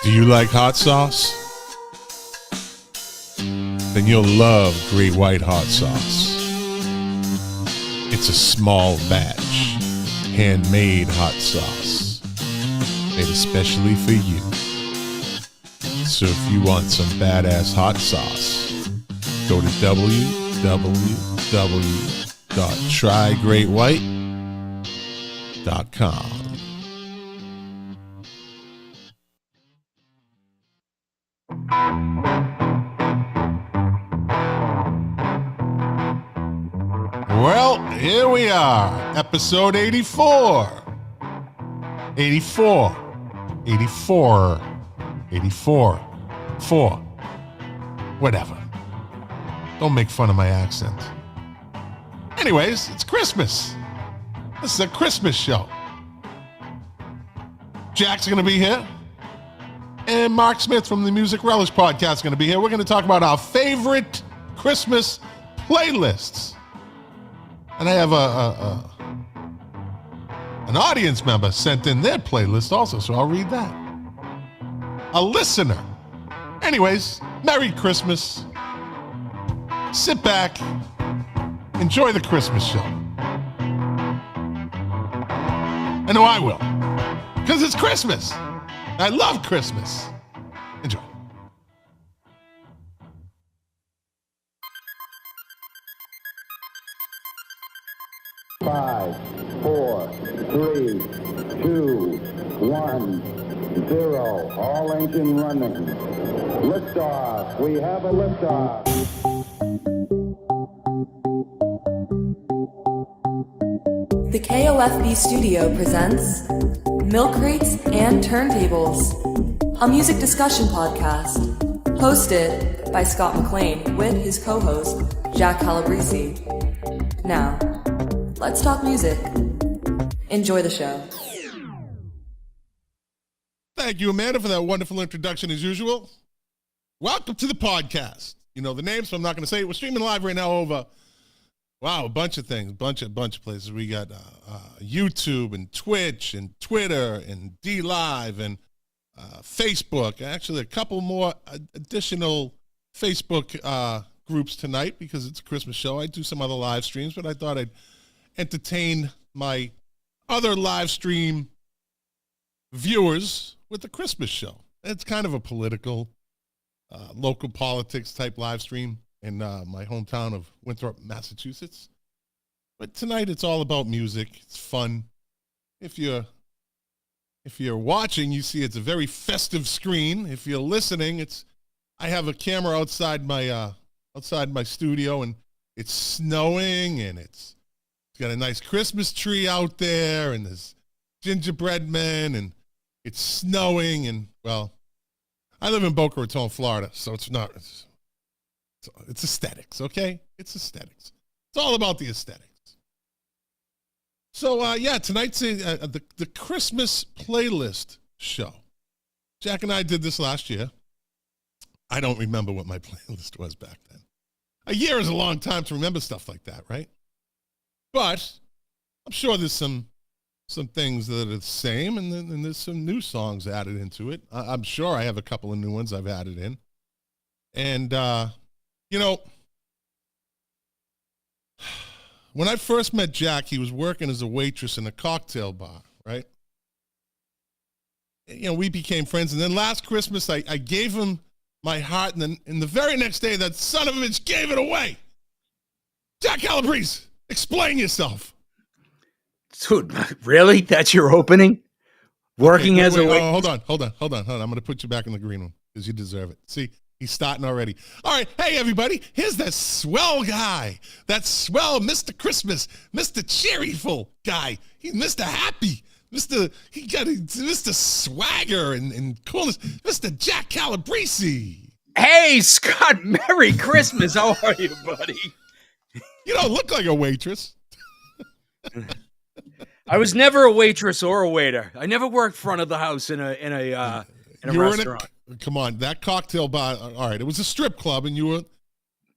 Do you like hot sauce? Then you'll love Great White Hot Sauce. It's a small batch, handmade hot sauce, made especially for you. So if you want some badass hot sauce, go to www.trygreatwhite.com. Well, here we are, episode 84. 84. 4. Whatever. Don't make fun of my accent. Anyways, it's Christmas. This is a Christmas show. Jack's going to be here. And Mark Smith from the Music Relish podcast is going to be here. We're going to talk about our favorite Christmas playlists. And I have an audience member sent in their playlist also, so I'll read that. A listener. Anyways, Merry Christmas. Sit back. Enjoy the Christmas show. I know I will. Because it's Christmas. I love Christmas. Enjoy. Five, 4, 3, 2, 1, 0. All engine running. Liftoff. We have a liftoff. The KOFB Studio presents Milk Crates and Turntables, a music discussion podcast hosted by Scott McLean with his co-host Jack Calabrese. Now, let's talk music. Enjoy the show. Thank you, Amanda, for that wonderful introduction as usual. Welcome to the podcast. You know the name, so I'm not going to say it. We're streaming live right now over, a bunch of things, bunch of places. We got YouTube and Twitch and Twitter and D Live and Facebook. Actually, a couple more additional Facebook groups tonight because it's a Christmas show. I do some other live streams, but I thought I'd entertain my other live stream viewers with the Christmas show. It's kind of a political, local politics type live stream in my hometown of Winthrop, Massachusetts. But tonight it's all about music. It's fun. If you're watching, you see it's a very festive screen. If you're listening, I have a camera outside my studio, and it's snowing, and it's got a nice Christmas tree out there, and there's gingerbread men, and it's snowing, and well, I live in Boca Raton, Florida, so it's aesthetics, okay? It's aesthetics. It's all about the aesthetics. So, tonight's the Christmas playlist show. Jack and I did this last year. I don't remember what my playlist was back then. A year is a long time to remember stuff like that, right? But I'm sure there's some things that are the same, and then there's some new songs added into it. I'm sure I have a couple of new ones I've added in. And, when I first met Jack, he was working as a waitress in a cocktail bar, right? We became friends. And then last Christmas, I gave him my heart, and then the very next day, that son of a bitch gave it away. Jack Calabrese, explain yourself. Dude, really? That's your opening? Working as a waitress? Hold on. I'm going to put you back in the green one because you deserve it. See? He's starting already. All right. Hey, everybody. Here's that swell guy. That swell Mr. Christmas, Mr. Cheerful guy. He's Mr. Happy. Mr. Swagger and coolness. Mr. Jack Calabrese. Hey, Scott. Merry Christmas. How are you, buddy? You don't look like a waitress. I was never a waitress or a waiter. I never worked front of the house in a restaurant. Come on, that cocktail bar. All right, it was a strip club, and you were.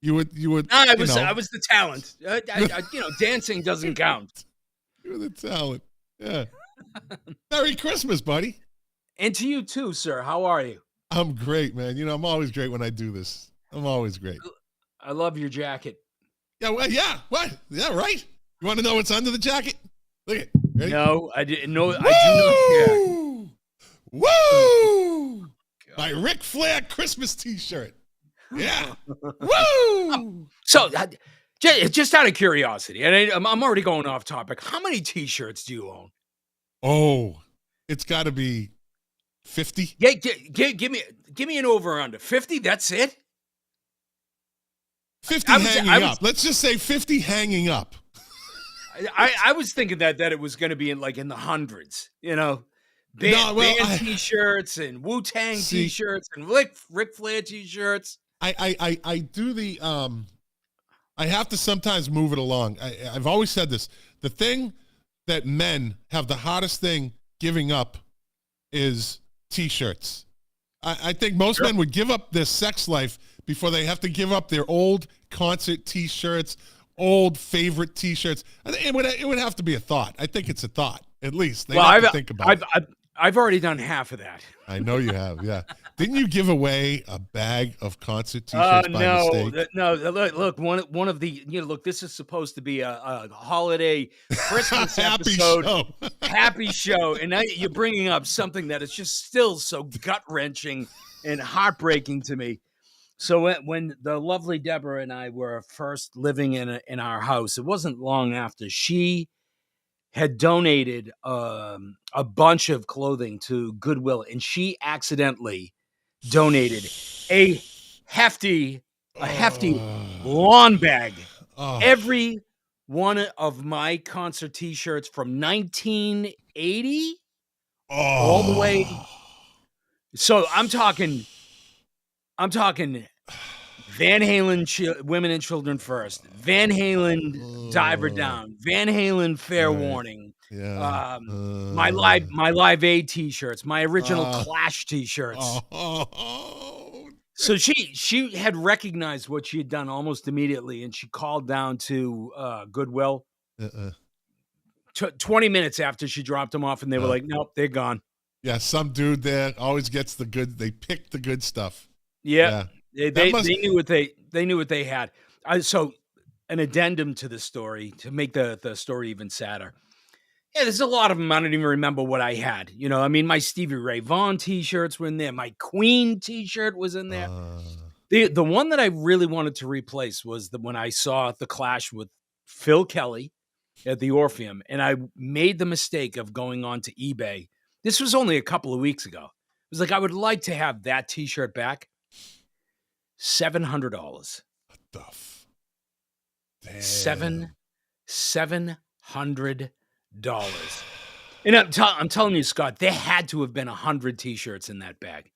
I was the talent. Dancing doesn't count. You were the talent. Yeah. Merry Christmas, buddy. And to you too, sir. How are you? I'm great, man. You know, I'm always great when I do this. I'm always great. I love your jacket. Yeah, well, yeah. What? Yeah, right. You want to know what's under the jacket? Look at. Ready? No, I didn't know. I do not care. Woo! My Ric Flair Christmas T-shirt. Yeah. Woo! So, just out of curiosity, and I'm already going off topic. How many T-shirts do you own? Oh, it's got to be 50. Yeah, give me an over under 50. That's it. 50 hanging up. Let's just say 50 hanging up. I was thinking that it was going to be in the hundreds. You know, band T-shirts and Wu-Tang T-shirts and Ric Flair T-shirts. I do the I have to sometimes move it along. I've always said this. The thing that men have the hardest thing giving up is T-shirts. I think most men would give up their sex life before they have to give up their old concert T-shirts, old favorite T-shirts. It would have to be a thought. I think it's a thought, at least. They have to think about it. I've already done half of that. I know you have, yeah. Didn't you give away a bag of concert T-shirts by mistake? No. Look, one of the look. This is supposed to be a holiday Christmas episode, happy show, and now you're bringing up something that is just still so gut wrenching and heartbreaking to me. So when the lovely Deborah and I were first living in our house, it wasn't long after she had donated a bunch of clothing to Goodwill, and she accidentally donated a hefty lawn bag. Every one of my concert T-shirts from 1980 all the way. So I'm talking Van Halen, Women and Children First, Van Halen, Diver Down, Van Halen, Fair Warning, my Live Aid T-shirts, my original Clash T-shirts. So she had recognized what she had done almost immediately, and she called down to Goodwill 20 minutes after she dropped them off, and they were like, nope, they're gone. Yeah, some dude there always gets the good. They pick the good stuff. Yeah. They knew what they had. So an addendum to the story to make the story even sadder. Yeah, there's a lot of them. I don't even remember what I had. You know, I mean, my Stevie Ray Vaughan T-shirts were in there. My Queen T-shirt was in there. The one that I really wanted to replace was when I saw the Clash with Phil Kelly at the Orpheum, and I made the mistake of going on to eBay. This was only a couple of weeks ago. It was like, I would like to have that T-shirt back. $700. What the Damn. $700. And I'm telling you, Scott, there had to have been 100 T-shirts in that bag.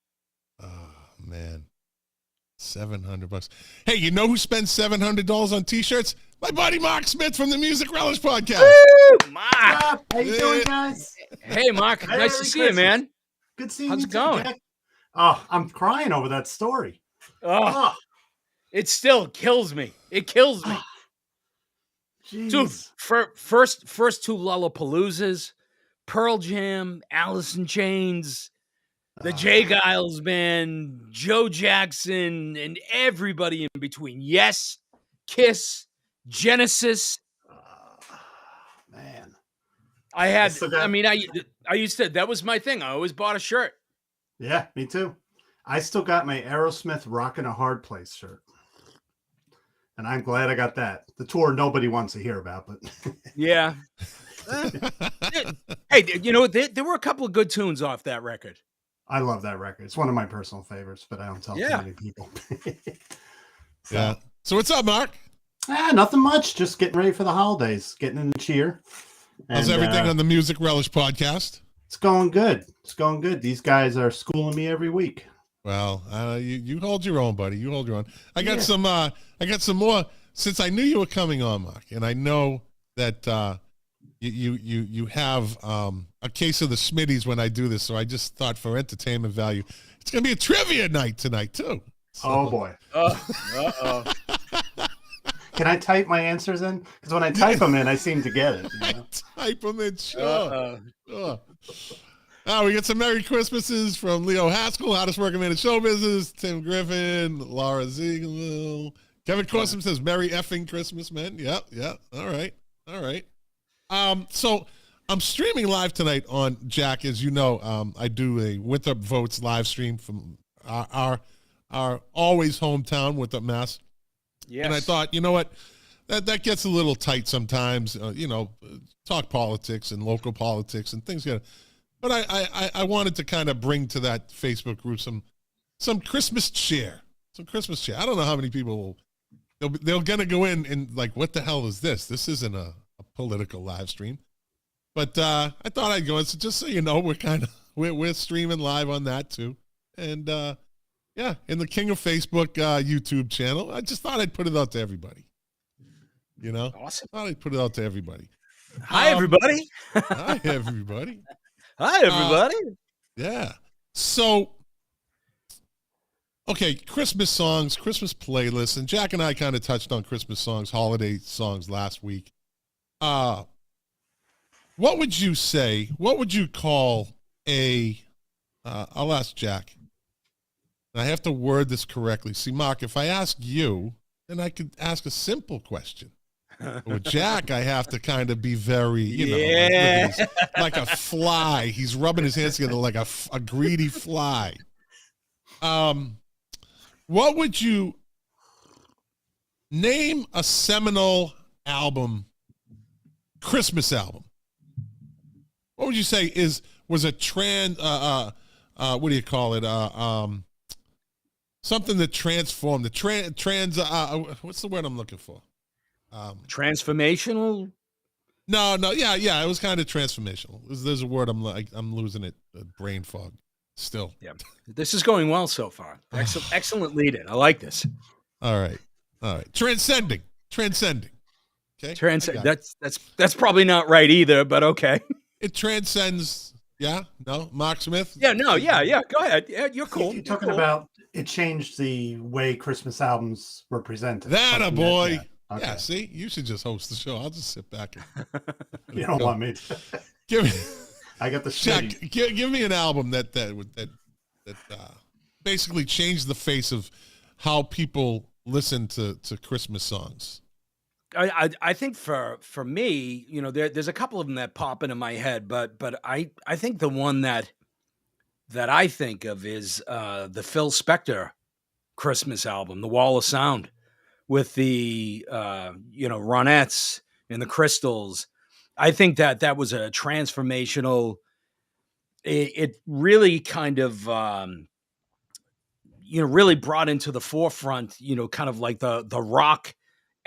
Oh man, $700. Hey, you know who spends $700 on T-shirts? My buddy Mark Smith from the Music Relish podcast. Woo! Mark, how you doing, guys? Hey, Mark, nice to see you, man. Good seeing you. How's it going? Jack? Oh, I'm crying over that story. Oh, it still kills me. It kills me. Dude, first two Lollapaloozas, Pearl Jam, Alice in Chains, the Jay Giles Band, Joe Jackson, and everybody in between. Yes, Kiss, Genesis. Man. I used to, that was my thing. I always bought a shirt. Yeah, me too. I still got my Aerosmith Rockin' a Hard Place shirt. And I'm glad I got that. The tour nobody wants to hear about, but yeah. Hey, you know, there were a couple of good tunes off that record. I love that record. It's one of my personal favorites, but I don't tell too many people. Yeah. So what's up, Mark? Nothing much. Just getting ready for the holidays, getting in the cheer. How's everything on the Music Relish podcast? It's going good. It's going good. These guys are schooling me every week. Well, you hold your own, buddy. You hold your own. I got some more since I knew you were coming on, Mark, and I know that you have a case of the Smitties when I do this. So I just thought for entertainment value, it's gonna be a trivia night tonight too. So. Oh boy. Can I type my answers in? Because when I type them in, I seem to get it. You know? Type them in, sure. We get some Merry Christmases from Leo Haskell, Hottest Working Man in Show Business, Tim Griffin, Laura Ziegler. Kevin Corsom says, Merry effing Christmas, man. Yep. All right. So I'm streaming live tonight on Jack. As you know, I do a Winthrop Votes live stream from our always hometown, Winthrop, Mass. Yes. And I thought, you know what? That gets a little tight sometimes, talk politics and local politics and things. But I wanted to kind of bring to that Facebook group some Christmas cheer. Some Christmas cheer. I don't know how many people they're going to go in and like, what the hell is this? This isn't a political live stream. But I thought I'd go. So just so you know, we're streaming live on that too. And in the King of Facebook YouTube channel. I just thought I'd put it out to everybody. Awesome. I thought I'd put it out to everybody. Hi, everybody. Hi, everybody. Hi, everybody. Yeah. So, okay, Christmas songs, Christmas playlists, and Jack and I kind of touched on Christmas songs, holiday songs last week. What would you say? What would you call I'll ask Jack. And I have to word this correctly. See, Mark, if I ask you, then I could ask a simple question. But with Jack, I have to kind of be very, like a fly. He's rubbing his hands together like a greedy fly. What would you name a seminal album, Christmas album? What would you say was a what do you call it? Something that transformed what's the word I'm looking for? Transformational? No, yeah, it was kind of transformational. There's a word I'm losing it, brain fog still. Yeah. This is going well so far. Excellent lead in. I like this. All right. Transcending. Okay. That's probably not right either, but okay. It transcends. Yeah. No. Mark Smith. Yeah. No. Yeah. Go ahead. Yeah, you're cool. You're talking about it changed the way Christmas albums were presented. That a boy. Okay. Yeah. See, you should just host the show. I'll just sit back. You don't want me to. Give me. I got the Jack. Give me an album that basically changed the face of how people listen to Christmas songs. I think for me, there's a couple of them that pop into my head, but I think the one that I think of is the Phil Spector Christmas album, The Wall of Sound, with the Ronettes and the Crystals. I think that was a transformational. It really kind of really brought into the forefront, kind of like the rock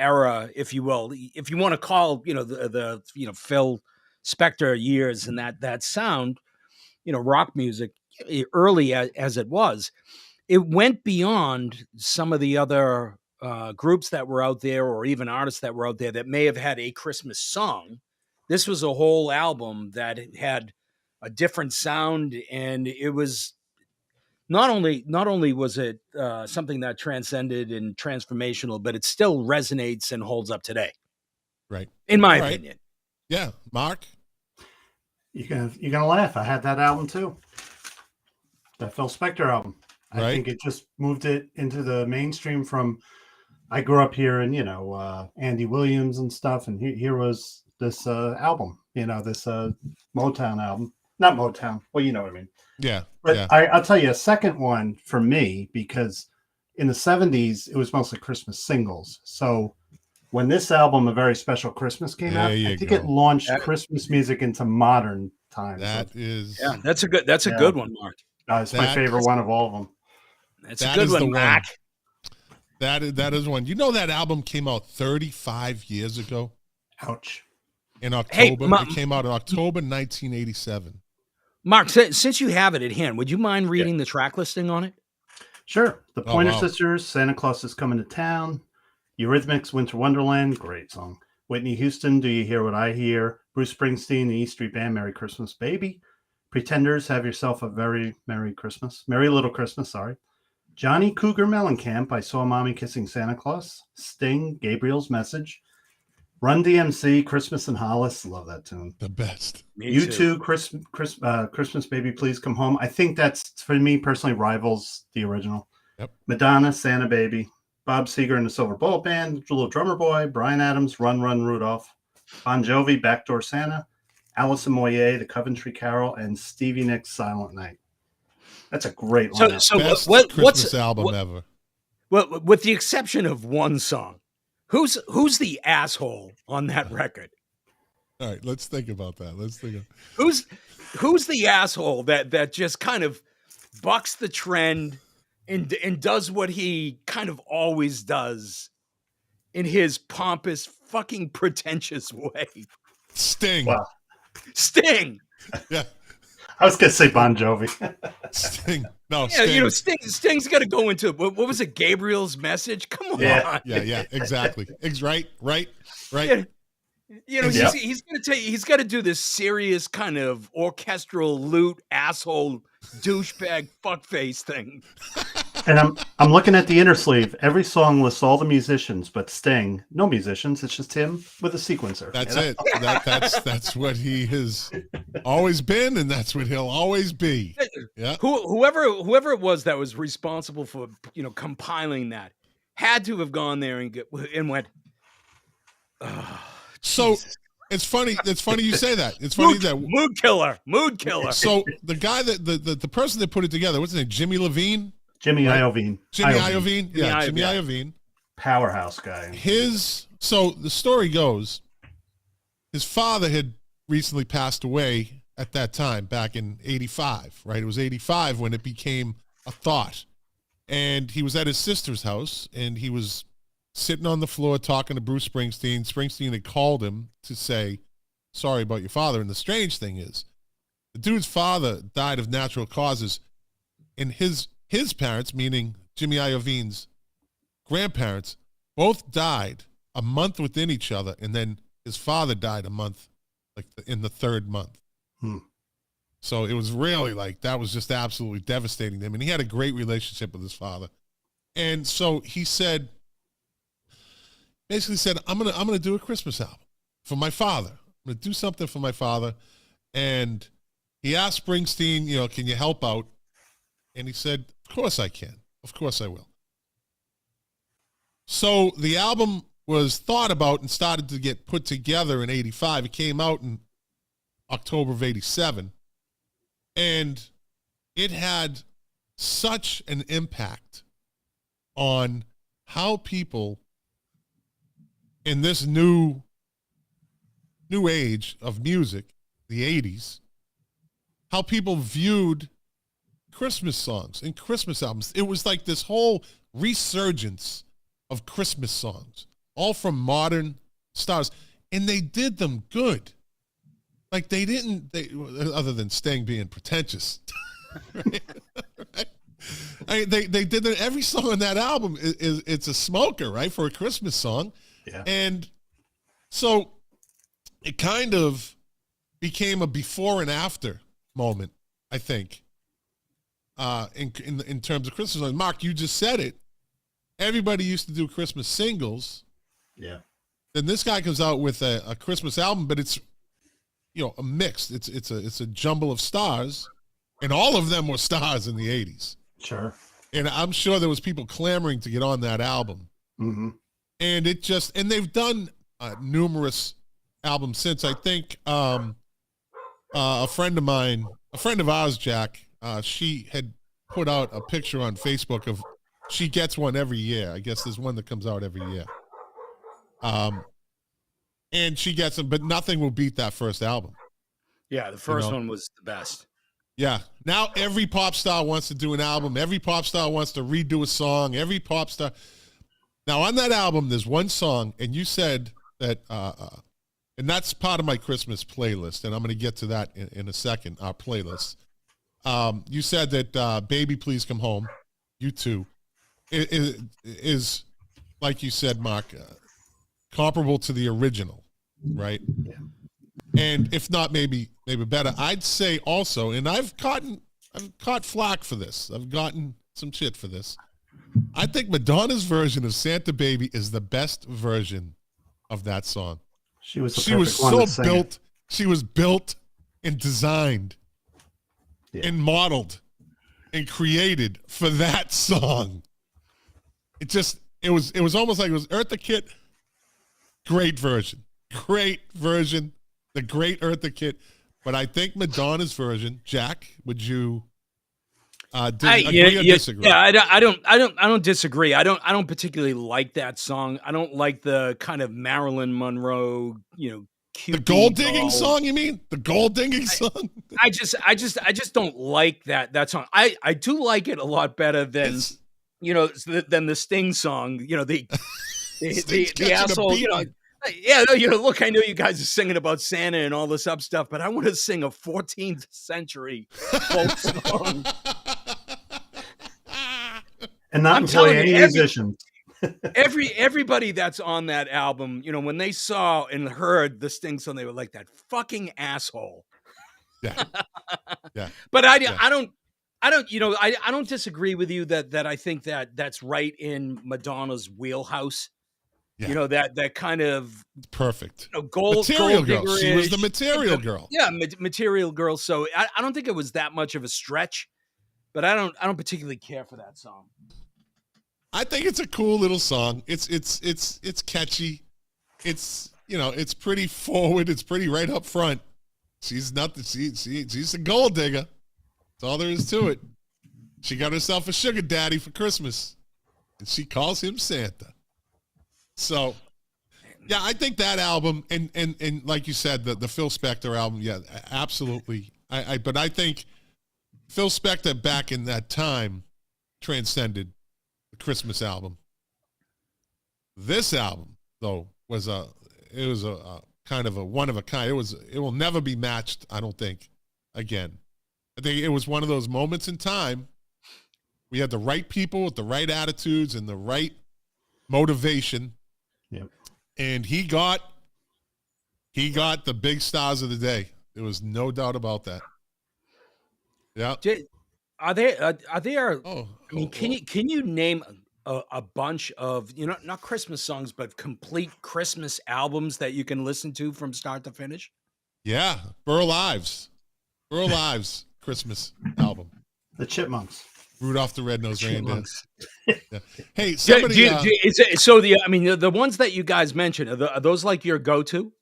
era, if you will, if you want to call, the Phil Spector years and that sound, rock music early as it was, it went beyond some of the other groups that were out there, or even artists that were out there that may have had a Christmas song. This was a whole album that had a different sound, and it was not only was it something that transcended and transformational, but it still resonates and holds up today. Right. In my opinion. Yeah. Mark? You're gonna laugh. I had that album too. That Phil Spector album. I think it just moved it into the mainstream from, I grew up here and, Andy Williams and stuff. And here was this album, this Motown album. Not Motown. Well, you know what I mean. Yeah. But yeah. I'll tell you a second one for me, because in the 70s, it was mostly Christmas singles. So when this album, A Very Special Christmas, came out, I think it launched Christmas music into modern times. That's a good one, Mark. It's my favorite one of all of them. That's a good one, Mark. That is one. That album came out 35 years ago. Ouch. In October. It came out in October 1987. Mark, since you have it at hand, would you mind reading the track listing on it? Sure. The Pointer Sisters, Santa Claus is Coming to Town. Eurythmics, Winter Wonderland, great song. Whitney Houston, Do You Hear What I Hear? Bruce Springsteen, The E Street Band, Merry Christmas, Baby. Pretenders, Have Yourself a Very Merry Christmas. Merry Little Christmas, sorry. Johnny Cougar Mellencamp, I Saw Mommy Kissing Santa Claus. Sting, Gabriel's Message. Run DMC, Christmas in Hollis. Love that tune. The best. U2, Christmas Baby Please Come Home. I think that's, for me personally, rivals the original. Yep. Madonna, Santa Baby. Bob Seger and the Silver Bullet Band. Little Drummer Boy. Brian Adams, Run Run Rudolph. Bon Jovi, Backdoor Santa. Alison Moyet, The Coventry Carol. And Stevie Nicks, Silent Night. That's a great lineup. So best Christmas album ever. Well, with the exception of one song, who's the asshole on that record? All right, let's think about that. Who's the asshole that just kind of bucks the trend and does what he kind of always does in his pompous, fucking pretentious way? Sting. Wow. Sting. Yeah. I was going to say Bon Jovi. Sting. No, yeah, Sting. Sting's got to go into, what was it, Gabriel's Message? Come on. Yeah, exactly. Right. Yeah. He's got to do this serious kind of orchestral lute asshole douchebag fuckface thing. And I'm looking at the inner sleeve. Every song lists all the musicians, but Sting, no musicians. It's just him with a sequencer. That's it. That's what he has always been, and that's what he'll always be. Yeah. Whoever it was that was responsible for compiling that had to have gone there and went. Oh, so it's funny. It's funny you say that. It's funny that mood killer. So the guy the person that put it together, what's his name? Jimmy Iovine. Jimmy Iovine. Yeah, Jimmy Iovine. Powerhouse guy. So the story goes, his father had recently passed away at that time, back in 85, right? It was 85 when it became a thought. And he was at his sister's house, and he was sitting on the floor talking to Bruce Springsteen. Springsteen had called him to say, sorry about your father. And the strange thing is, the dude's father died of natural causes, and his parents, meaning Jimmy Iovine's grandparents, both died a month within each other, and then his father died a month, in the third month. So it was really that was just absolutely devastating to him, and he had a great relationship with his father. And so he basically said, I'm gonna do a Christmas album for my father. I'm gonna do something for my father. And he asked Springsteen, can you help out? And he said, of course I can. Of course I will. So the album was thought about and started to get put together in 85. It came out in October of 87. And it had such an impact on how people in this new age of music, the 80s, how people viewed Christmas songs and Christmas albums. It was like this whole resurgence of Christmas songs, all from modern stars, and they did them good. Other than Sting being pretentious. Right? They did that. Every song on that album it's a smoker, right, for a Christmas song. Yeah. And so it kind of became a before and after moment, I think. In terms of Christmas songs. Mark, you just said it. Everybody used to do Christmas singles. Yeah. Then this guy comes out with a Christmas album, but it's a mix. It's a jumble of stars, and all of them were stars in the 80s. Sure. And I'm sure there was people clamoring to get on that album. Mm-hmm. And they've done numerous albums since. I think a friend of ours, Jack, she had put out a picture on Facebook of, she gets one every year. I guess there's one that comes out every year. And she gets them, but nothing will beat that first album. Yeah, the first one was the best. Yeah. Now every pop star wants to do an album. Every pop star wants to redo a song. Every pop star. Now on that album, there's one song, and you said that, and that's part of my Christmas playlist, and I'm going to get to that in a second, our playlist. You said that Baby Please Come Home, U2, is like you said, Mark, comparable to the original, right? Yeah. And if not, maybe better. I'd say also, and I've caught flack for this. I've gotten some shit for this. I think Madonna's version of Santa Baby is the best version of that song. She was so built. She was built and designed and modeled and created for that song. It was almost like it was Eartha Kitt. Great version. The great Eartha Kitt. But I think Madonna's version, Jack, would you agree or disagree? Yeah, I don't disagree. I don't particularly like that song. I don't like the kind of Marilyn Monroe, cute. The gold digging song, you mean? The gold digging song? I just don't like that song. I do like it a lot better than than the Sting song. The asshole. Look, I know you guys are singing about Santa and all this up stuff, but I want to sing a 14th century folk song. And not employ any musicians. Everybody that's on that album, when they saw and heard the Sting song, they were like, that fucking asshole. Yeah. Yeah. But I don't disagree with you that I think that's right in Madonna's wheelhouse. Yeah. That kind of perfect material girl. She was the material girl. Yeah, material girl. So I don't think it was that much of a stretch, but I don't particularly care for that song. I think it's a cool little song. It's catchy. It's pretty forward. It's pretty right up front. She's a gold digger. That's all there is to it. She got herself a sugar daddy for Christmas, and she calls him Santa. So, yeah, I think that album and like you said, the Phil Spector album, yeah, absolutely. But I think Phil Spector back in that time transcended the Christmas album. This album, though, was a kind of a one of a kind. It will never be matched, I don't think, again. I think it was one of those moments in time. We had the right people with the right attitudes and the right motivation. Yep. And he got the big stars of the day. There was no doubt about that. Yeah. Are there? Can you name a bunch of not Christmas songs, but complete Christmas albums that you can listen to from start to finish? Yeah, Burl Ives, Christmas album. The Chipmunks. Rudolph the Red-Nosed Reindeer. Yeah. Hey, somebody. The ones that you guys mentioned, are those like your go-to?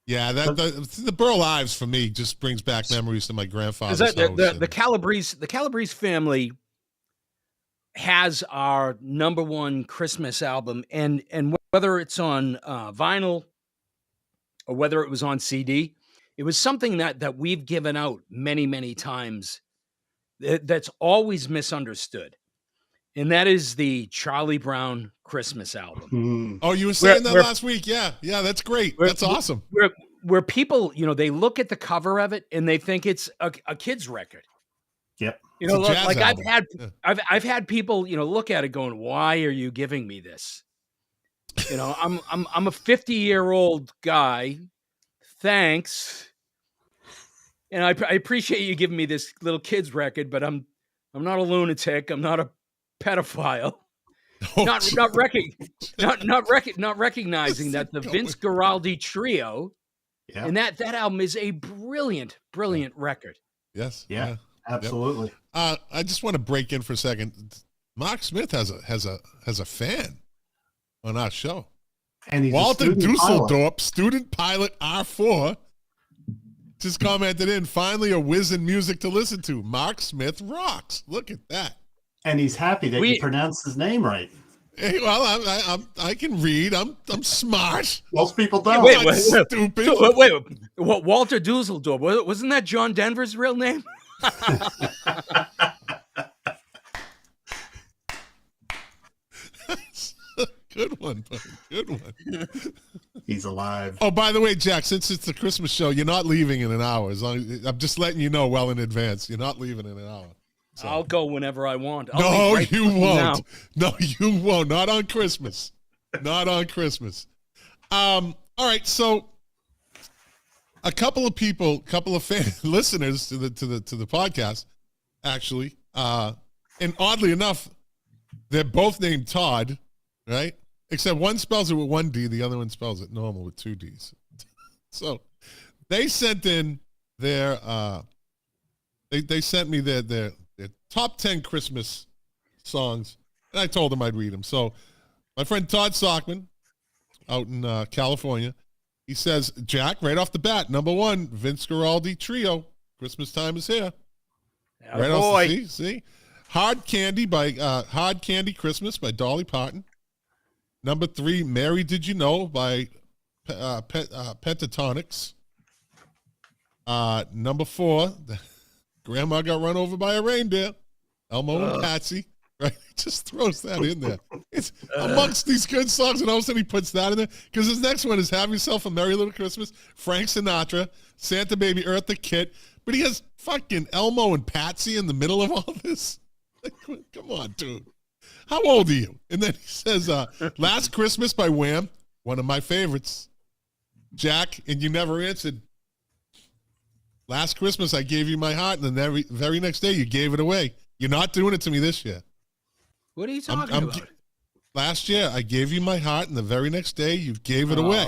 Yeah, the Burl Ives for me just brings back memories to my grandfather's house. The Calabrese family has our number one Christmas album, and whether it's on vinyl or whether it was on CD, it was something that we've given out many, many times. That's always misunderstood, and that is the Charlie Brown Christmas album. Oh, you were saying that last week. Yeah, that's great. That's awesome. Where people, they look at the cover of it and they think it's a kid's record. Yep. Like I've had people, look at it going, "Why are you giving me this?" I'm a 50-year-old guy. Thanks. And I appreciate you giving me this little kid's record, but I'm not a lunatic. I'm not a pedophile. Not recognizing that the Vince Guaraldi trio, and that album is a brilliant record. Yes. Yeah. Absolutely. Yep. I just want to break in for a second. Mark Smith has a fan on our show, and he's Walter Dusseldorp, student pilot R4. Just commented in, finally a whiz in music to listen to. Mark Smith rocks. Look at that. And he's happy that you pronounced his name right. Hey, well, I can read. I'm smart. Most people don't. Wait, stupid. Wait, what? Walter Dusseldorp, wasn't that John Denver's real name? Good one, buddy. Good one. He's alive. Oh, by the way, Jack, since it's the Christmas show, you're not leaving in an hour. I'm just letting you know well in advance. You're not leaving in an hour. So. I'll go whenever I want. No, you won't. No, you won't. Not on Christmas. Not on Christmas. All right, so a couple of listeners to the podcast, actually, and oddly enough, they're both named Todd, right? Except one spells it with one D, the other one spells it normal with two Ds. So they sent in their they sent me their top 10 Christmas songs, and I told them I'd read them. So my friend Todd Sockman out in California, he says, Jack, right off the bat, number 1, Vince Guaraldi Trio, Christmas Time is Here. Right off the see? Hard Candy Christmas by Dolly Parton. Number 3, Mary Did You Know by Pentatonics. Number 4, Grandma Got Run Over by a Reindeer. Elmo and Patsy. Right? He just throws that in there. It's amongst these good songs, and all of a sudden he puts that in there. Because his next one is Have Yourself a Merry Little Christmas, Frank Sinatra, Santa Baby, Eartha Kitt. But he has fucking Elmo and Patsy in the middle of all this. Like, come on, dude. How old are you? And then he says, Last Christmas by Wham, one of my favorites. Jack, and you never answered. Last Christmas, I gave you my heart, and the very next day, you gave it away. You're not doing it to me this year. What are you talking about? Last year, I gave you my heart, and the very next day, you gave it away.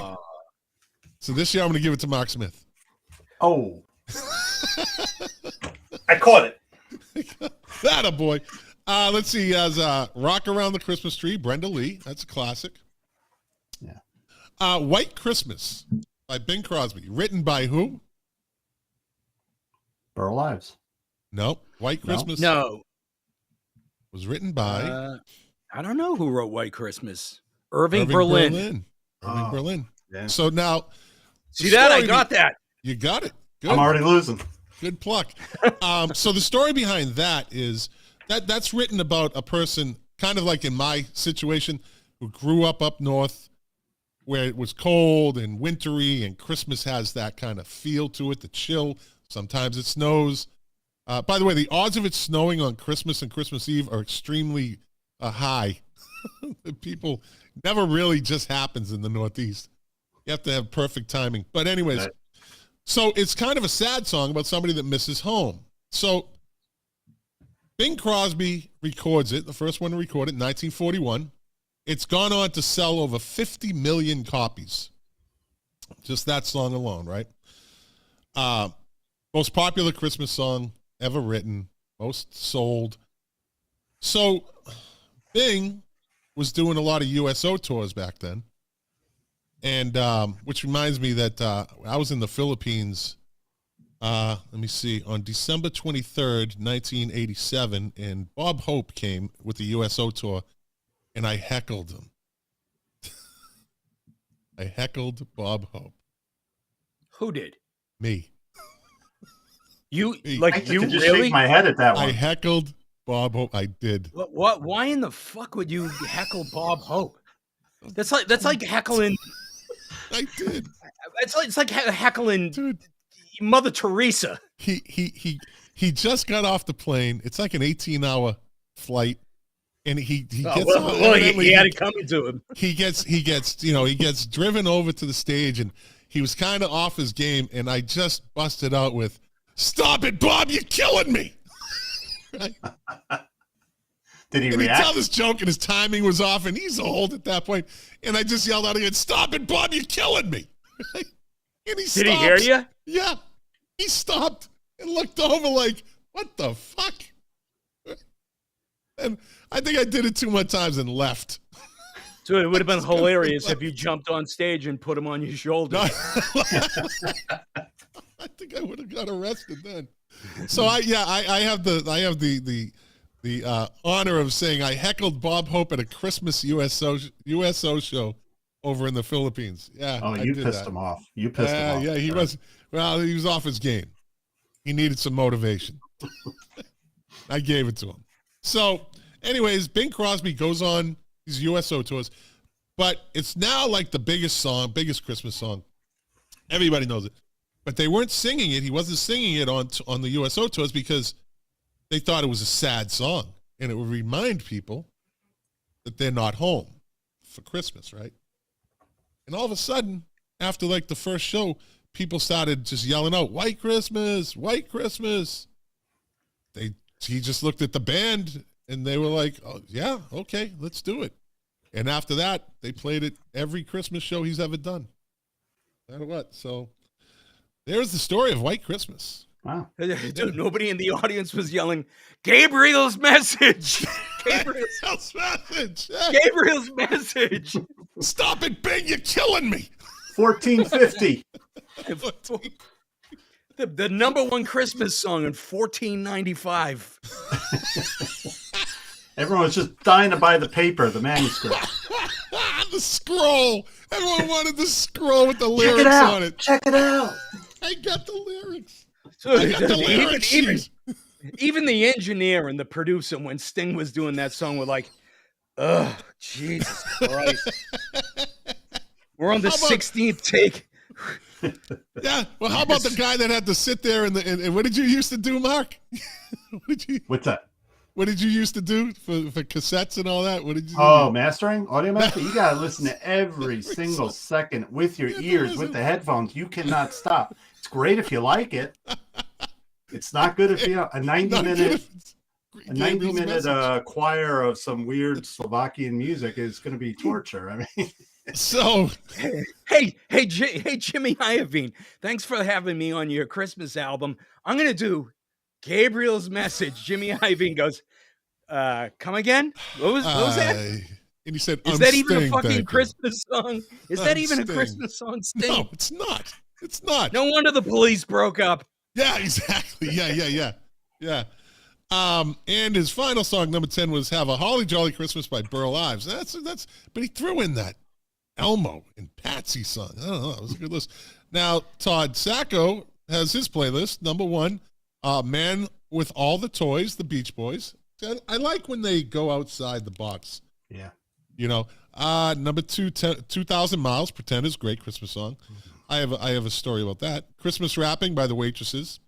So this year, I'm going to give it to Mark Smith. Oh. I caught it. That a boy. Let's see. He has Rock Around the Christmas Tree, Brenda Lee. That's a classic. Yeah. White Christmas by Bing Crosby. Written by who? Burl Ives. No. White Christmas. No. Was written by. I don't know who wrote White Christmas. Irving Berlin. Irving Berlin. Yeah. So now. See that? I got that. You got it. Good. I'm already losing. Good pluck. So the story behind that is that's written about a person kind of like in my situation who grew up north where it was cold and wintry, and Christmas has that kind of feel to it, the chill. Sometimes it snows. By the way, the odds of it snowing on Christmas and Christmas Eve are extremely high. People never really just happens in the Northeast. You have to have perfect timing. But anyways, right. So it's kind of a sad song about somebody that misses home. So Bing Crosby records it, the first one to record it in 1941. It's gone on to sell over 50 million copies. Just that song alone, right? Most popular Christmas song ever written, most sold. So Bing was doing a lot of USO tours back then. And which reminds me that I was in the Philippines, let me see, on December 23rd, 1987, and Bob Hope came with the USO tour, and I heckled him. I heckled Bob Hope. Who did? Me. You Me. like you just really? shake my head at that one. I heckled Bob Hope. I did. What? Why in the fuck would you heckle Bob Hope? That's like heckling. I did. It's like heckling Dude. Mother Teresa. He just got off the plane. It's like an 18-hour flight, and he gets he had it coming to him. He gets driven over to the stage, and he was kind of off his game, and I just busted out with, "Stop it, Bob! You're killing me!" Right? Did he and react? he tell this joke, and his timing was off, and he's old at that point. And I just yelled out again, "Stop it, Bob! You're killing me!" Right? And he stopped. Did he hear you? Yeah, he stopped and looked over like, "What the fuck?" And I think I did it too many times and left. So it would have been hilarious if you jumped on stage and put him on your shoulder. I think I would have got arrested then. So I have the honor of saying I heckled Bob Hope at a Christmas USO show over in the Philippines. Yeah. Oh, you pissed him off. You pissed him off. Yeah, he was off his game. He needed some motivation. I gave it to him. So, anyways, Bing Crosby goes on these USO tours, but it's now like the biggest Christmas song. Everybody knows it. But they weren't singing it. He wasn't singing it on the USO tours because they thought it was a sad song, and it would remind people that they're not home for Christmas, right? And all of a sudden, after like the first show, people started just yelling out, "White Christmas, White Christmas." He just looked at the band, and they were like, "Oh, yeah, okay, let's do it." And after that, they played it every Christmas show he's ever done. No matter what. So there's the story of White Christmas. Wow. Dude, nobody in the audience was yelling, Gabriel's message. Gabriel's message. Gabriel's message. Stop it, Bing. You're killing me. 1450. The number one Christmas song in 1495. Everyone was just dying to buy the paper, the manuscript. The scroll. Everyone wanted the scroll with the lyrics on it. Check it out. I got the lyrics. Even the engineer and the producer, when Sting was doing that song, were like, "Oh, Jesus Christ! We're on the 16th take." Yeah. Well, how about the guy that had to sit there and what did you used to do, Mark? What's that? What did you used to do for cassettes and all that? What did you do? Oh, mastering? Audio mastering? You got to listen to every single second with your ears, with the headphones. You cannot stop. It's great if you like it. It's not good if you a 90-minute choir of some weird Slovakian music is going to be torture. I mean, so hey, Jimmy Iovine, thanks for having me on your Christmas album. I'm going to do Gabriel's message. Jimmy Iovine goes, come again? What was that? And he said, is that even a fucking Christmas song? Is that even a Christmas song, Sting? No, it's not. It's not. No wonder the police broke up. Yeah, exactly. Yeah. And his final song, number 10, was "Have a Holly Jolly Christmas" by Burl Ives. But he threw in that Elmo and Patsy song. I don't know. It was a good list. Now, Todd Sacco has his playlist. Number 1, "Man with All the Toys," the Beach Boys. I like when they go outside the box. Yeah. You know. Number 2, 2,000 Miles, Pretenders, great Christmas song. Mm-hmm. I have a story about that. "Christmas Wrapping" by the Waitresses.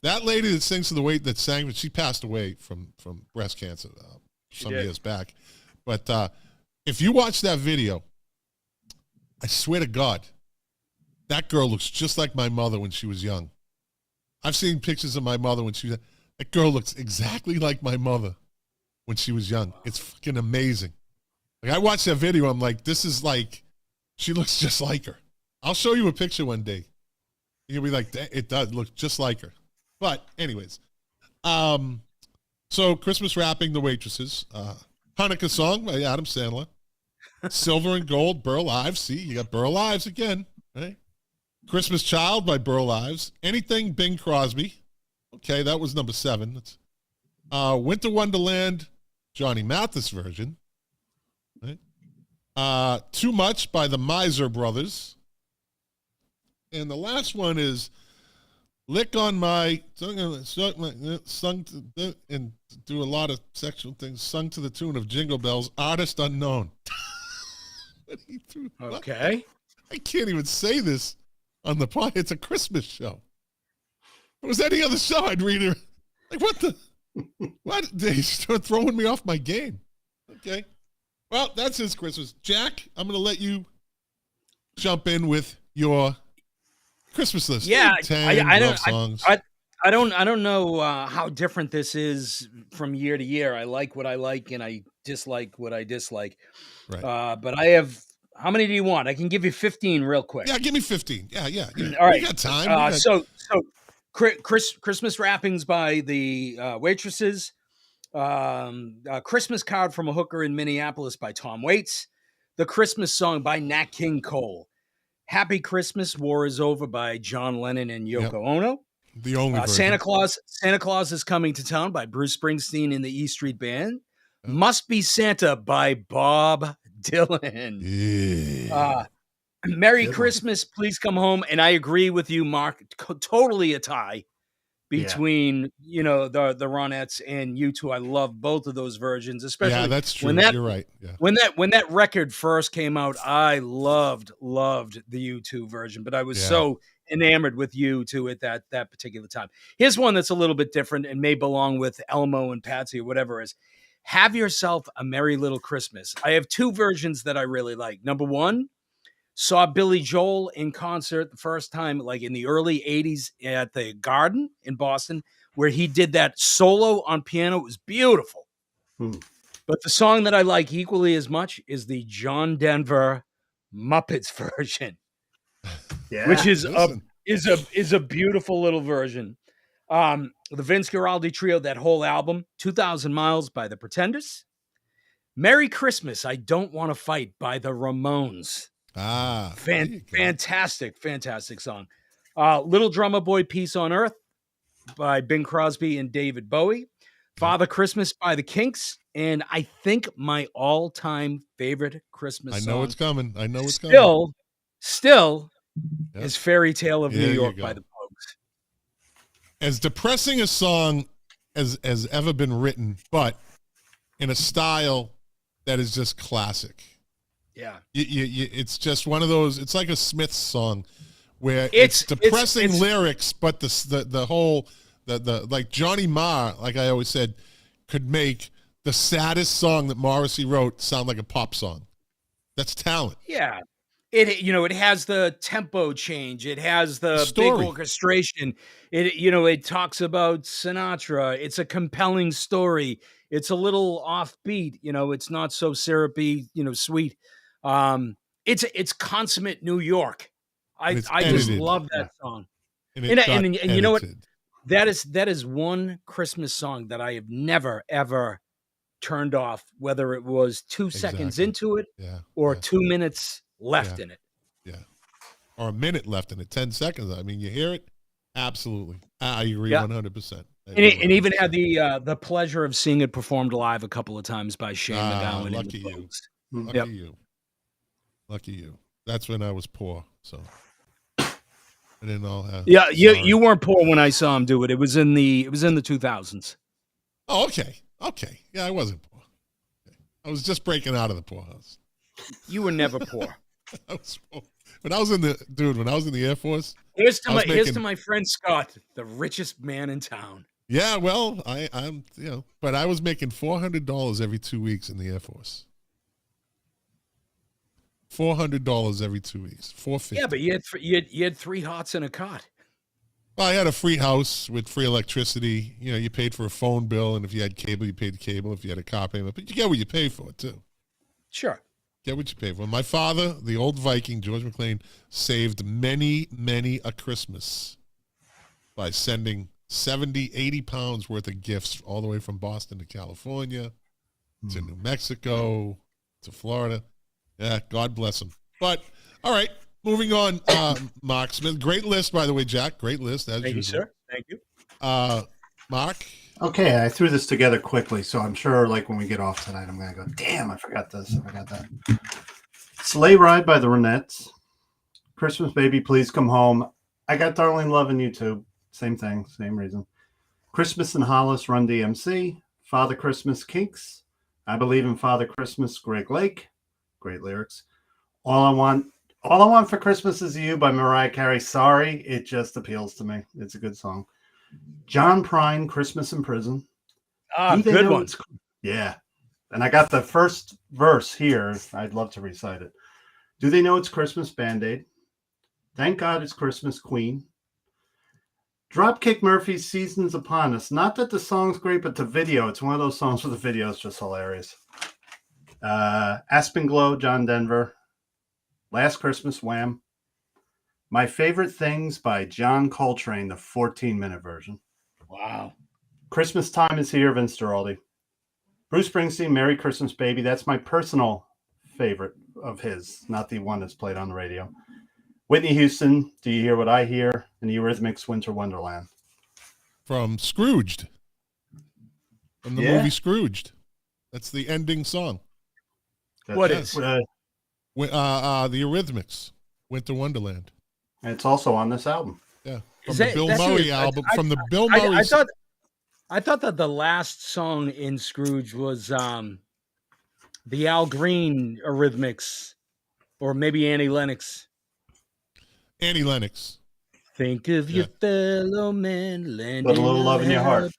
That lady that sings to the that sang, she passed away from breast cancer some years back. But if you watch that video, I swear to God, that girl looks just like my mother when she was young. I've seen pictures of my mother when she was. That girl looks exactly like my mother when she was young. It's fucking amazing. Like, I watched that video, I'm like, this is like, she looks just like her. I'll show you a picture one day. You'll be like, it does look just like her. But anyways, so "Christmas Wrapping," the Waitresses. "Hanukkah Song" by Adam Sandler. "Silver and Gold," Burl Ives. See, you got Burl Ives again, right? "Christmas Child" by Burl Ives. "Anything," Bing Crosby. Okay, that was number 7. "Winter Wonderland," Johnny Mathis version. Right? "Too Much" by the Miser Brothers. And the last one is "Lick on My," sung to, and do a lot of sexual things, sung to the tune of "Jingle Bells," artist unknown. Okay. I can't even say this on the pod. It's a Christmas show. If it was any other show, I'd read it. Like, what? They start throwing me off my game. Okay. Well, that's his Christmas. Jack, I'm going to let you jump in with your Christmas list. Yeah, 10 love songs. I don't know how different this is from year to year. I like what I like, and I dislike what I dislike. Right. But I have. How many do you want? I can give you 15 real quick. Yeah, give me 15. Yeah. All right. We got time. So Christmas Wrappings by the Waitresses. "Christmas Card from a Hooker in Minneapolis" by Tom Waits. "The Christmas Song" by Nat King Cole. "Happy Christmas, War is Over" by John Lennon and Yoko Ono. The only version. Santa Claus is Coming to Town by Bruce Springsteen and the E Street Band. "Must Be Santa" by Bob Dylan. Yeah. "Merry Christmas, Please Come Home." And I agree with you, Mark. Totally a tie between the Ronettes and U2. I love both of those versions, especially that's true. You're right. Yeah. When that record first came out, I loved the U2 version, but I was so enamored with U2 at that particular time. Here's one that's a little bit different and may belong with Elmo and Patsy or whatever it is. "Have Yourself a Merry Little Christmas." I have 2 versions that I really like. Number 1, saw Billy Joel in concert the first time, like in the early 80s at the Garden in Boston, where he did that solo on piano. It was beautiful. But the song that I like equally as much is the John Denver Muppets version, which is a beautiful little version. The Vince Guaraldi Trio, that whole album, 2,000 Miles by the Pretenders, Merry Christmas, I Don't Want to Fight by the Ramones. Fantastic song. Little Drummer Boy, Peace on Earth by Bing Crosby and David Bowie. Father Christmas by the Kinks. And I think my all-time favorite Christmas song. I know it's coming. Still is Fairy Tale of New York by the Pogues. As depressing a song as ever been written, but in a style that is just classic. Yeah. It's just one of those, it's like a Smiths song where it's depressing lyrics, but the whole like Johnny Marr, like I always said, could make the saddest song that Morrissey wrote sound like a pop song. That's talent. Yeah. It has the tempo change. It has the big orchestration. It talks about Sinatra. It's a compelling story. It's a little offbeat. It's not so syrupy, sweet. It's consummate New York. I just love that song. And you know what? That is one Christmas song that I have never, ever turned off, whether it was 2 seconds into it or 2 minutes left in it. Yeah. Or a minute left in it, 10 seconds. I mean, you hear it? Absolutely. I agree 100%. And even had the pleasure of seeing it performed live a couple of times by Shane McGowan. Lucky you. Lucky you. That's when I was poor, so I didn't all have. Yeah, you weren't poor when I saw him do it. It was in the 2000s. Oh, okay. Yeah, I wasn't poor. I was just breaking out of the poorhouse. You were never poor. I was poor. When I was in the Air Force. Here's to my friend Scott, the richest man in town. Yeah, well, I'm but I was making $400 every 2 weeks in the Air Force. $400 every 2 weeks. $450. Yeah, but you had 3 hots and a cot. Well, I had a free house with free electricity. You paid for a phone bill, and if you had cable, you paid cable. If you had a car payment, but you get what you pay for, too. Sure. Get what you pay for. My father, the old Viking, George McLean, saved many, many a Christmas by sending 70, 80 pounds worth of gifts all the way from Boston to California, to New Mexico, to Florida. Yeah, God bless him. But, all right, moving on, Mark Smith. Great list, by the way, Jack. Great list, as Thank usual. You, sir. Thank you. Mark? Okay, I threw this together quickly, so I'm sure, like, when we get off tonight, I'm going to go, damn, I forgot this, I forgot that. Sleigh Ride by the Ronettes. Christmas Baby, Please Come Home. I got Darling Love on YouTube. Same thing, same reason. Christmas in Hollis, Run DMC. Father Christmas, Kinks. I Believe in Father Christmas, Greg Lake. Great lyrics. All I Want for Christmas Is You by Mariah Carey. Sorry, it just appeals to me. It's a good song. John Prine, Christmas in Prison. Good one. Yeah. And I got the first verse here. I'd love to recite it. Do They Know It's Christmas? Band-Aid. Thank God It's Christmas, Queen. Dropkick Murphys, Seasons Upon Us. Not that the song's great, but the video. It's one of those songs where the video is just hilarious. Aspen Glow, John Denver. Last Christmas, Wham. My Favorite Things by John Coltrane, the 14-minute version. Wow. Christmas Time Is Here, Vince Guaraldi. Bruce Springsteen, Merry Christmas Baby. That's my personal favorite of his, not the one that's played on the radio. Whitney Houston, Do You Hear What I Hear? And the Eurythmics, Winter Wonderland. From Scrooged. From the movie Scrooged. That's the ending song. What is? The Eurythmics, Winter Wonderland. And it's also on this album. Yeah, from the Bill Murray album. From the Bill Murray. I thought that the last song in Scrooge was the Al Green Eurythmics, or maybe Annie Lennox. Annie Lennox. Think of your fellow man, lending Put a little love in your heart.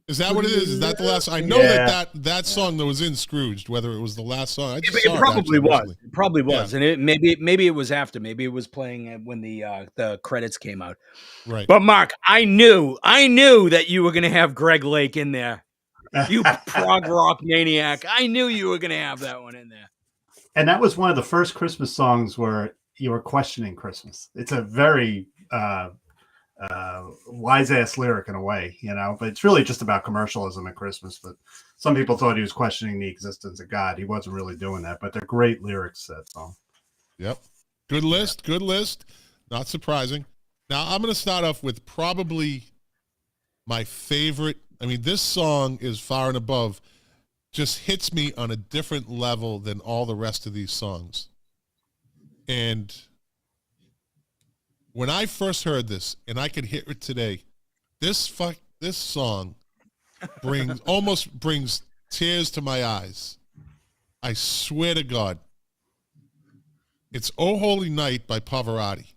Is that what it is? Is that the last? I know that song that was in Scrooged, whether it was the last song. It probably was. It probably was, and maybe it was after. Maybe it was playing when the credits came out. Right. But Mark, I knew that you were going to have Greg Lake in there. You prog rock maniac. I knew you were going to have that one in there. And that was one of the first Christmas songs where you were questioning Christmas. It's a very wise ass lyric in a way, but it's really just about commercialism at Christmas. But some people thought he was questioning the existence of God. He wasn't really doing that, but they're great lyrics, that song. Yep. Good list. Good list. Not surprising. Now I'm going to start off with probably my favorite. I mean, this song is far and above, just hits me on a different level than all the rest of these songs. And when I first heard this, and I could hear it today, this song almost brings tears to my eyes. I swear to God. It's "Oh Holy Night" by Pavarotti.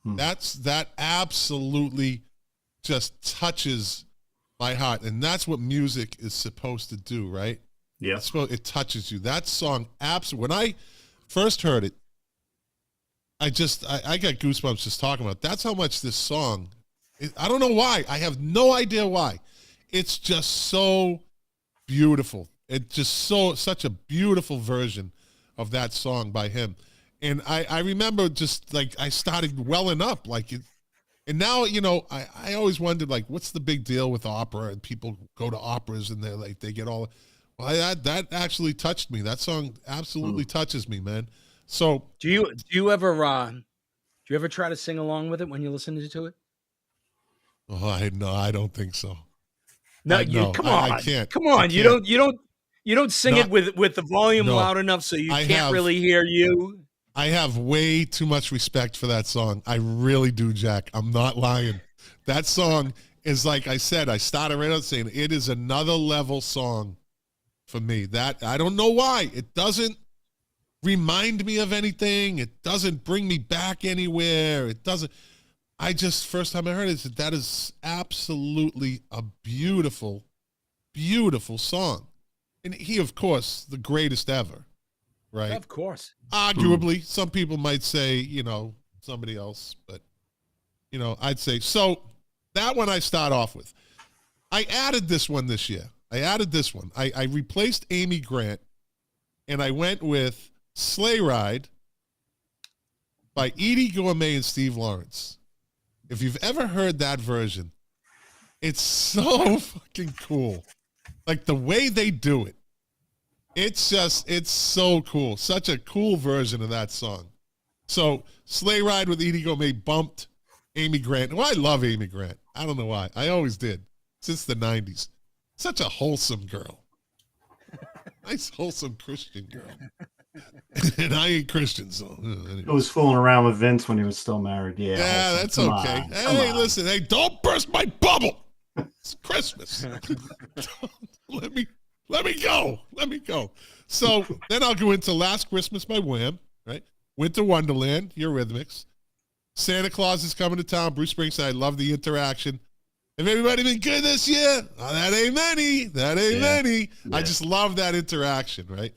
That absolutely just touches my heart, and that's what music is supposed to do, right? Yeah. It touches you. That song, absolutely. When I first heard it, I got goosebumps just talking about it. That's how much this song, I don't know why. I have no idea why. It's just so beautiful. It's just such a beautiful version of that song by him. And I remember just like I started welling up like it. And now, I always wondered, like, what's the big deal with opera? And people go to operas and they're like, they get all, well, that actually touched me. That song absolutely touches me, man. So do you ever try to sing along with it when you listen to it? Oh, I don't think so. No, come on. I can't. Come on. You don't sing it with the volume loud enough so you can't really hear you. I have way too much respect for that song. I really do, Jack. I'm not lying. That song is, like I said, I started right out saying it is another level song for me. That I don't know why. It doesn't remind me of anything. It doesn't bring me back anywhere. It doesn't. First time I heard it, that is absolutely a beautiful, beautiful song. And he, of course, the greatest ever. Right. Of course. Arguably, some people might say, somebody else, but, I'd say. So that one I start off with. I added this one this year. I replaced Amy Grant, and I went with Sleigh Ride by Edie Gourmet and Steve Lawrence. If you've ever heard that version, it's so fucking cool. Like the way they do it. It's so cool. Such a cool version of that song. So Sleigh Ride with Edie Gourmet bumped Amy Grant. Well, I love Amy Grant. I don't know why. I always did. Since the 90s. Such a wholesome girl. Nice, wholesome Christian girl. And I ain't Christian, so. Anyway. I was fooling around with Vince when he was still married. Yeah, that's okay. Hey, listen. Hey, don't burst my bubble. It's Christmas. Let me go. Let me go. So then I'll go into Last Christmas by Wham, right? Winter Wonderland, Eurythmics. Santa Claus is Coming to Town, Bruce Springsteen. I love the interaction. Have everybody been good this year? Oh, that ain't many. Yeah. I just love that interaction, right?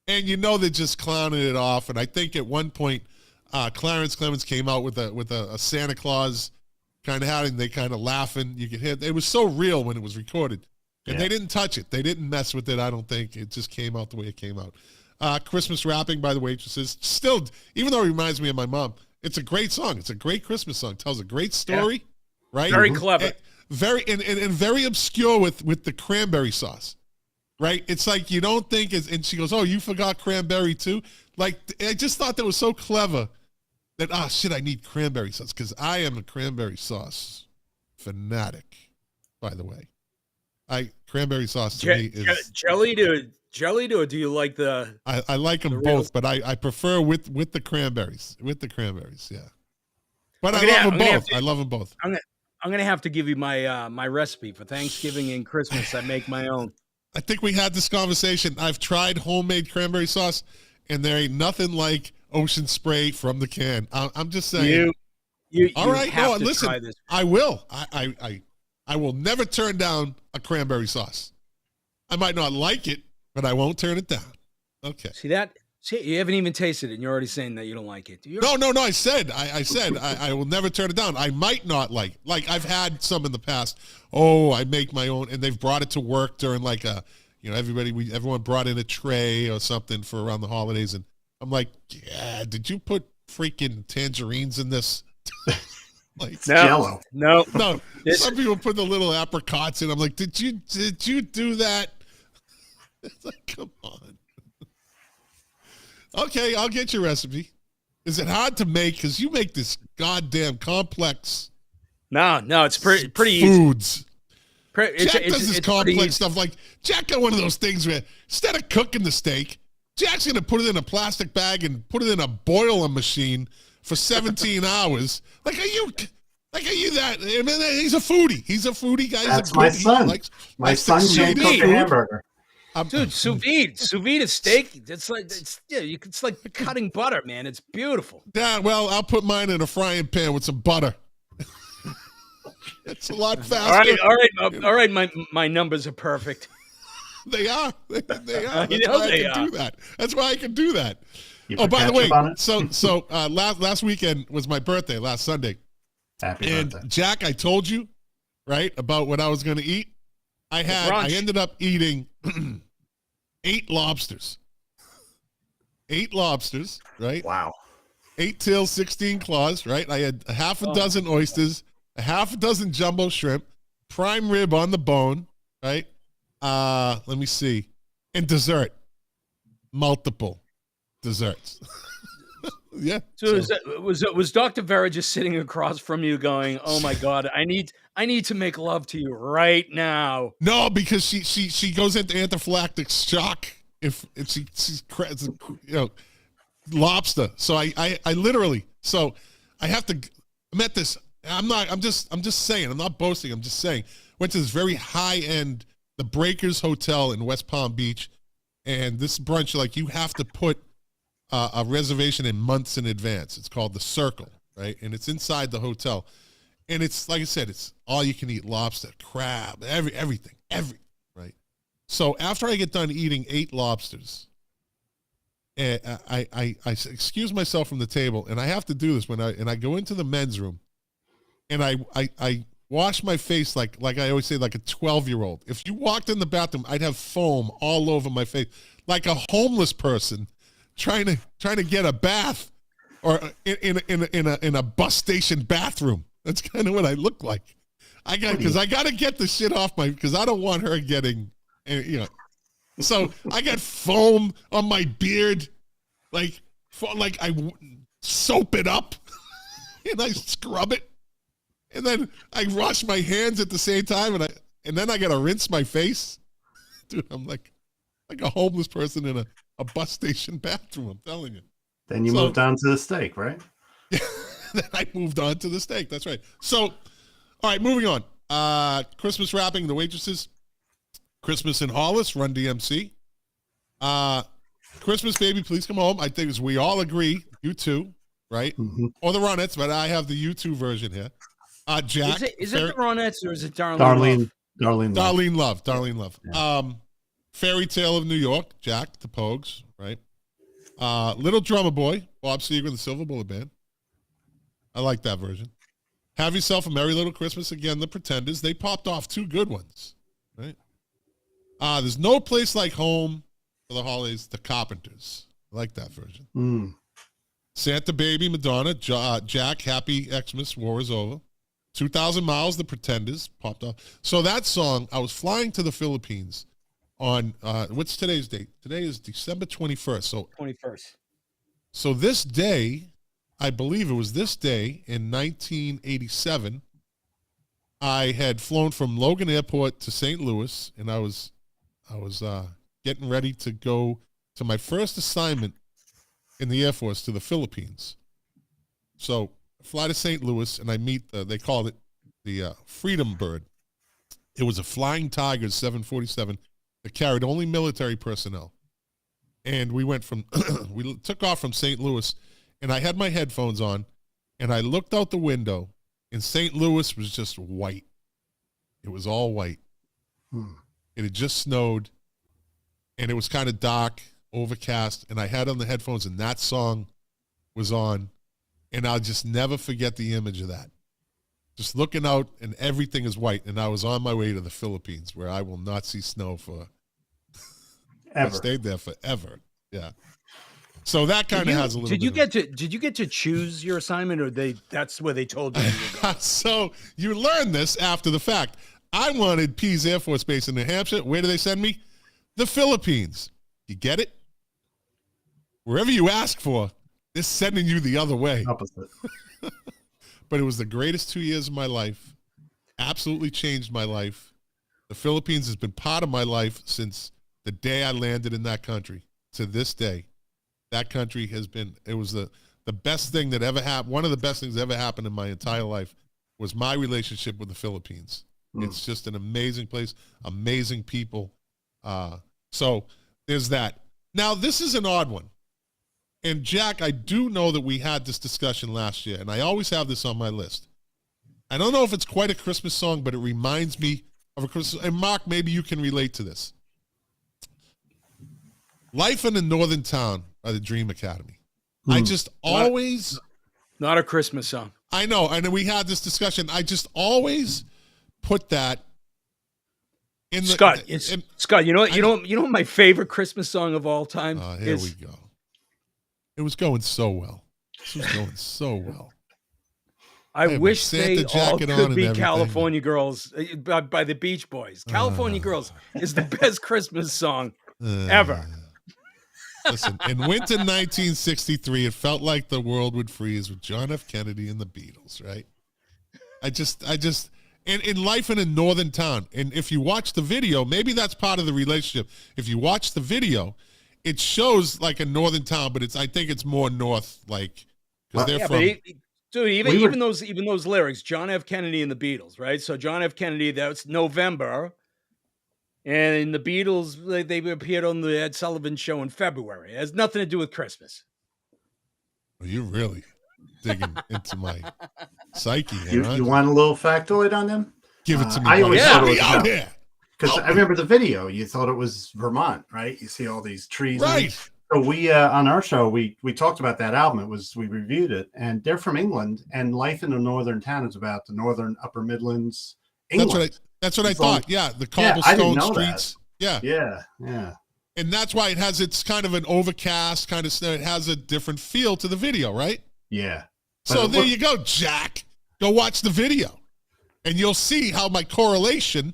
And they're just clowning it off. And I think at one point, Clarence Clemens came out with a Santa Claus kind of hat, and they kind of laughing. You could hear it was so real when it was recorded. And they didn't touch it. They didn't mess with it, I don't think. It just came out the way it came out. Christmas Wrapping by the Waitresses. Still, even though it reminds me of my mom, it's a great song. It's a great Christmas song. It tells a great story, right? Very clever. And very obscure with the cranberry sauce, right? It's like you don't think, and she goes, oh, you forgot cranberry too? Like, I just thought that was so clever that, I need cranberry sauce, because I am a cranberry sauce fanatic, by the way. Cranberry sauce to me is jelly to do you like the? I like them both, but I prefer with the cranberries. With the cranberries, yeah. But I love them both. I love them both. I'm gonna have to give you my recipe for Thanksgiving and Christmas. I make my own. I think we had this conversation. I've tried homemade cranberry sauce, and there ain't nothing like Ocean Spray from the can. I'm just saying. You all right? have to listen. try this. I will. I will never turn down a cranberry sauce. I might not like it, but I won't turn it down. Okay. See See, you haven't even tasted it, and you're already saying that you don't like it. No. I said I will never turn it down. I might not like I've had some in the past. Oh, I make my own, and they've brought it to work during like a, everyone brought in a tray or something for around the holidays, and I'm like, yeah, did you put freaking tangerines in this? Like Jello. No. Some people put the little apricots in. I'm like, did you do that? It's like, come on. Okay, I'll get your recipe. Is it hard to make? Because you make this goddamn complex. No, it's pretty easy. Foods. Jack does this it's complex stuff. Like, Jack got one of those things where instead of cooking the steak, Jack's going to put it in a plastic bag and put it in a boiler machine for 17 hours. Like, are you that? I mean, he's a foodie. He's a foodie guy. That's my son. My son can't cook a hamburger. Dude, sous vide a steak. It's like cutting butter, man. It's beautiful. Yeah, well, I'll put mine in a frying pan with some butter. It's a lot faster. All right. My numbers are perfect. They are. They are. Do that. That's why I can do that. Oh, by the way, so last weekend was my birthday, last Sunday. Happy birthday. Jack, I told you, right, about what I was going to eat. I ended up eating 8 lobsters. 8 lobsters, right? Wow. 8 tails, 16 claws, right? I had a half a dozen oysters, a half a dozen jumbo shrimp, prime rib on the bone, right? Let me see. And dessert. Multiple desserts. Yeah. So was Dr. Vera just sitting across from you going, "Oh my God, I need to make love to you right now"? No, because she goes into anaphylactic shock if she's lobster. So I literally, so I have to, I'm at this, I'm just saying, I'm not boasting, I'm just saying, went to this very high end, the Breakers Hotel in West Palm Beach, and this brunch, like, you have to put a reservation in months in advance. It's called the Circle, right? And it's inside the hotel. And it's, like I said, it's all you can eat: lobster, crab, everything, right? So after I get done eating 8 lobsters, I excuse myself from the table, and I have to do this when I go into the men's room, and I wash my face like I always say, like a 12-year-old. If you walked in the bathroom, I'd have foam all over my face, like a homeless person trying to get a bath, or in a bus station bathroom. That's kind of what I look like. I got to get the shit off because I don't want her getting, So I got foam on my beard, like I soap it up, and I scrub it, and then I wash my hands at the same time, and then I got to rinse my face. Dude, I'm like a homeless person in a bus station bathroom, I'm telling you. Then you moved on to the steak, right? Then I moved on to the steak. That's right. So, all right, moving on. Christmas wrapping, the waitresses. Christmas in Hollis, Run DMC. Christmas Baby, Please Come Home. I think as we all agree, U2, right? Mm-hmm. Or the Ronettes, but I have the U2 version here. Jack. Is it the Ronettes or is it Darlene Love? Darlene Love. Yeah. Fairy Tale of New York, Jack, the Pogues, right? Little Drummer Boy, Bob Seger, the Silver Bullet Band. I like that version. Have Yourself a Merry Little Christmas, again, the Pretenders. They popped off 2 good ones, right? There's No Place Like Home for the holidays, the Carpenters. I like that version. Santa Baby, Madonna. Jack, Happy Xmas, War Is Over. 2,000 Miles, the Pretenders popped off. So that song, I was flying to the Philippines on, what's today's date? Today is December 21st. So 21st. So this day, I believe it was this day in 1987, I had flown from Logan Airport to St. Louis, and I was getting ready to go to my first assignment in the Air Force to the Philippines. So I fly to St. Louis, and I meet, they called it the Freedom Bird. It was a Flying Tiger 747 that carried only military personnel. And we went from, we took off from St. Louis, and I had my headphones on, and I looked out the window, and St. Louis was just white. It was all white. It had just snowed, and it was kind of dark overcast, and I had on the headphones, and that song was on, and I'll just never forget the image of that. Just looking out, and everything is white, and I was on my way to the Philippines, where I will not see snow for Ever. I stayed there forever. Yeah. So that kind of has a little. Did you get to choose your assignment, or that's where they told you? So you learn this after the fact. I wanted Pease Air Force Base in New Hampshire. Where do they send me? The Philippines. You get it? Wherever you ask for, they're sending you the other way. Opposite. But it was the greatest 2 years of my life. Absolutely changed my life. The Philippines has been part of my life since the day I landed in that country to this day. That country has been, it was the best thing that ever happened. One of the best things that ever happened in my entire life was my relationship with the Philippines. It's just an amazing place, amazing people. So there's that. Now, this is an odd one. And Jack, I do know that we had this discussion last year, and I always have this on my list. I don't know if it's quite a Christmas song, but it reminds me of a Christmas. And Mark, maybe you can relate to this. Life in a Northern Town by the Dream Academy. I just always... Not a Christmas song. I know, and we had this discussion. I just always put that in the... Scott, Scott, you know what my favorite Christmas song of all time is? Here we go. It was going so well. This was going so well. I wish they all could be California Girls by the Beach Boys. California Girls is the best Christmas song ever. Listen, in winter 1963, it felt like the world would freeze with John F. Kennedy and the Beatles, right? And in Life in a Northern Town, and if you watch the video, maybe that's part of the relationship. If you watch the video, it shows like a northern town, but I think it's more north, like, because they're from... Dude, even those lyrics, John F. Kennedy and the Beatles, right? So John F. Kennedy, that's November, and the Beatles, they appeared on the Ed Sullivan Show in February. It has nothing to do with Christmas. Well, you're really digging into my psyche. You want a little factoid on them? Give it to me. I always thought it was out here. Because I remember the video. You thought it was Vermont, right? You see all these trees. Right. So we on our show we talked about that album. We reviewed it, and they're from England. And Life in a Northern Town is about the northern Upper Midlands, England. That's what I thought. Yeah, the cobblestone streets. That. Yeah. And that's why it's kind of an overcast kind of snow. It has a different feel to the video, right? Yeah. So there you go, Jack. Go watch the video, and you'll see how my correlation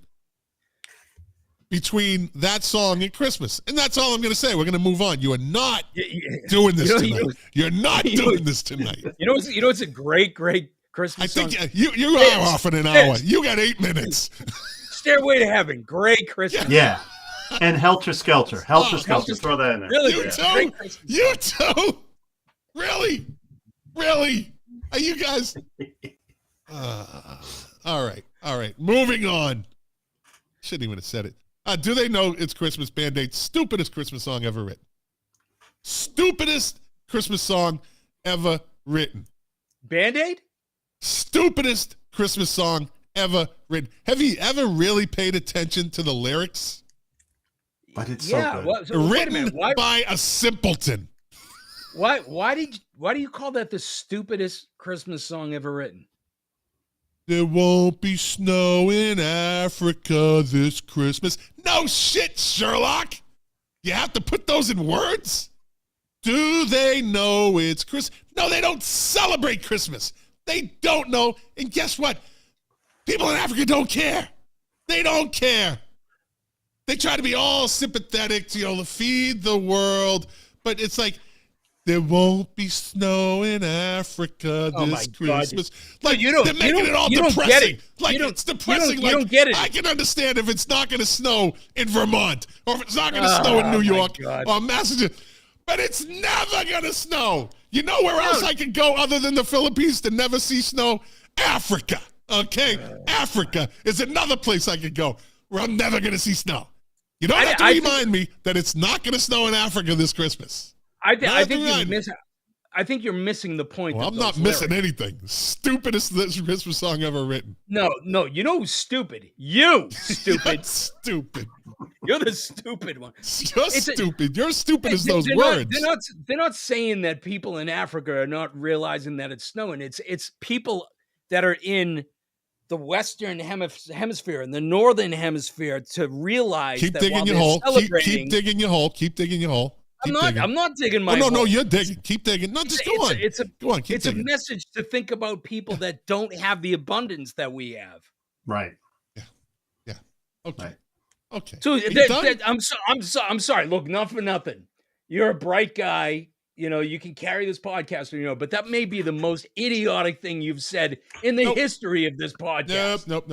between that song and Christmas. And that's all I'm going to say. We're going to move on. You are not doing this tonight. You're not doing this tonight. You know it's a great Christmas song? I think you are off in an hour. You got 8 minutes. Stairway to Heaven. Great Christmas. Yeah. And Helter Skelter. Helter Skelter. Throw that in there. Really? You too? Really? Are you guys? All right. Moving on. Shouldn't even have said it. Do they know it's Christmas? Band-Aid, stupidest Christmas song ever written. Stupidest Christmas song ever written. Band-Aid? Stupidest Christmas song ever written. Have you ever really paid attention to the lyrics? But it's so good. Written by a simpleton. Why do you call that the stupidest Christmas song ever written? There won't be snow in Africa this Christmas. No shit, Sherlock. You have to put those in words? Do they know it's Christmas? No, they don't celebrate Christmas. They don't know. And guess what? People in Africa don't care. They don't care. They try to be all sympathetic, to feed the world. But it's like, there won't be snow in Africa this Christmas. Like, they're making it all depressing. It's depressing. You don't get it. I can understand if it's not going to snow in Vermont, or if it's not going to snow in New York or Massachusetts. But it's never going to snow. You know where else I could go other than the Philippines to never see snow? Africa. Okay? Africa is another place I could go where I'm never going to see snow. You don't have to remind me that it's not going to snow in Africa this Christmas. I think you're missing the point. Well, I'm not missing anything. Stupidest Christmas song ever written. No, you know who's stupid? You stupid. Stupid. You're the stupid one. You're stupid. You're stupid as those words. They're not saying that people in Africa are not realizing that it's snowing. It's people that are in the Western hemisphere and the Northern hemisphere to realize keep that digging your hole. Keep digging your hole. Keep digging your hole. I'm not digging my hole. No, you're digging. Keep digging. No, just go on. Go on. Keep it's digging. a message to think about people that don't have the abundance that we have. Right. Yeah. Okay. Right. Okay. So I'm sorry. Look, not for nothing. You're a bright guy. You can carry this podcast, but that may be the most idiotic thing you've said in the history of this podcast. Nope.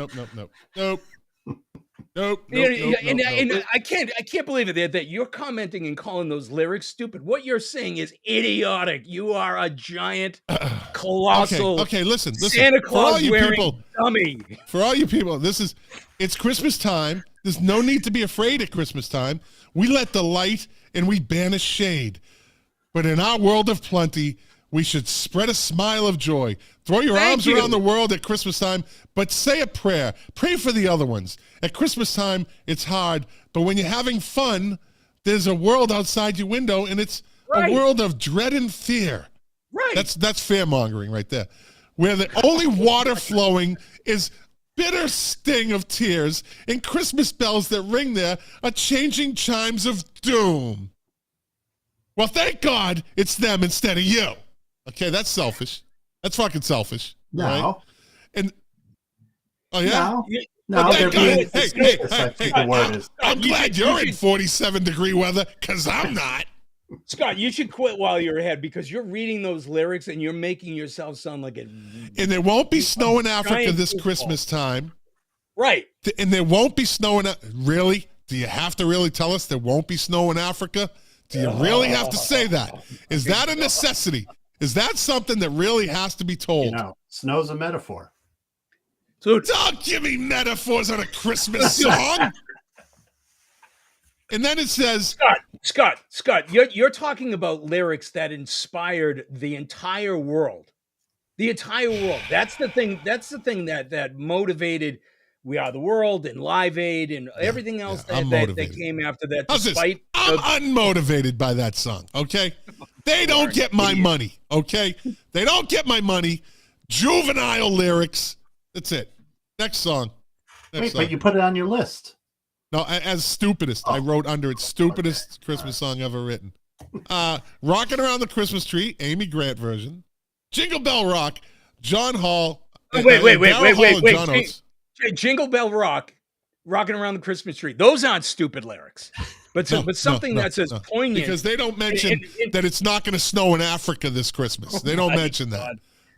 And I can't believe it that you're commenting and calling those lyrics stupid. What you're saying is idiotic. You are a giant, colossal. Okay, listen. Santa Claus wearing dummy. For all you people, it's Christmas time. There's no need to be afraid at Christmas time. We let the light and we banish shade. But in our world of plenty, we should spread a smile of joy. Throw your arms around the world at Christmas time, but say a prayer. Pray for the other ones. At Christmas time, it's hard, but when you're having fun, there's a world outside your window, and it's a world of dread and fear. Right. That's fear-mongering right there. Where the only water flowing is bitter sting of tears, and Christmas bells that ring there are changing chimes of doom. Well, thank God it's them instead of you. Okay, that's selfish. That's fucking selfish. No. Right? And oh yeah. No, they're being the word is. I'm glad you're in 47-degree weather because I'm not. Scott, you should quit while you're ahead because you're reading those lyrics and you're making yourself sound like a. And there won't be snow in Africa this Christmas time. Right. And there won't be snow in. Really? Do you have to really tell us there won't be snow in Africa? Do you really have to say that? Is that a necessity? Is that something that really has to be told? Snow's a metaphor. So don't give me metaphors on a Christmas song. And then it says, Scott, you're talking about lyrics that inspired the entire world. The entire world. That's the thing that motivated We Are the World and Live Aid and everything else that came after that. I'm unmotivated by that song, okay? They don't get my money, okay? They don't get my money. Juvenile lyrics. That's it. Next song. But you put it on your list. No, as stupidest. I wrote under it, stupidest Christmas song ever written. Rocking Around the Christmas Tree, Amy Grant version. Jingle Bell Rock, John Hall. Wait. Jingle Bell Rock, Rocking Around the Christmas Tree. Those aren't stupid lyrics. But something that's as poignant. Because they don't mention that it's not going to snow in Africa this Christmas. They don't mention that.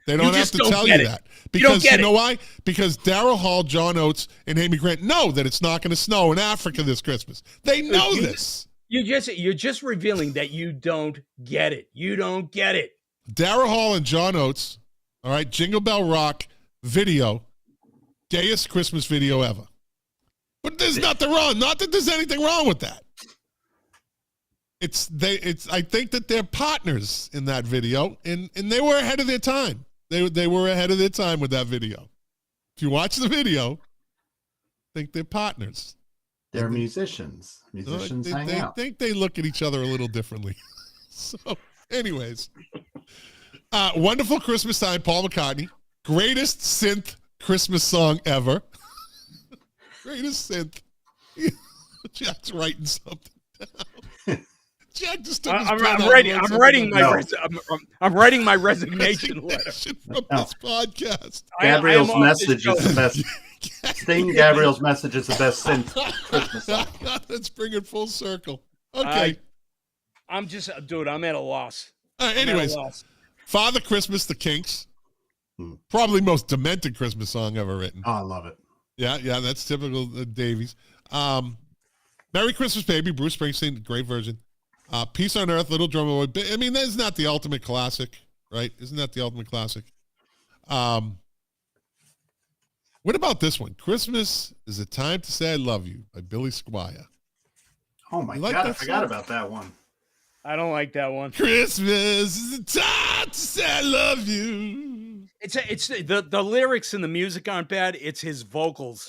They don't have to tell you that. Because you know why? Because Daryl Hall, John Oates, and Amy Grant know that it's not going to snow in Africa this Christmas. They know this. You're just revealing that you don't get it. You don't get it. Daryl Hall and John Oates, all right, Jingle Bell Rock video, gayest Christmas video ever. But there's nothing wrong. Not that there's anything wrong with that. I think that they're partners in that video, and they were ahead of their time. They were ahead of their time with that video. If you watch the video, I think they're partners. They're musicians. Musicians hang out. I think they look at each other a little differently. So, anyways, Wonderful Christmas Time, Paul McCartney. Greatest synth Christmas song ever. Greatest synth. Jack's writing something down. Jack just took his pen out. I'm writing my resignation letter from this podcast. Gabriel's message is the best. Sting Gabriel's message is the best synth Christmas song. Let's bring it full circle. Okay. I'm at a loss. Anyways, Father Christmas, the Kinks. Probably most demented Christmas song ever written. Oh, I love it. Yeah, that's typical Davies. Merry Christmas, Baby, Bruce Springsteen, great version. Peace on Earth, Little Drummer Boy. I mean, that's not the ultimate classic, right? Isn't that the ultimate classic? What about this one? Christmas is a Time to Say I Love You by Billy Squier. Oh, my God. I forgot about that one. I don't like that one. Christmas is a time to say I love you. It's the lyrics and the music aren't bad. It's his vocals.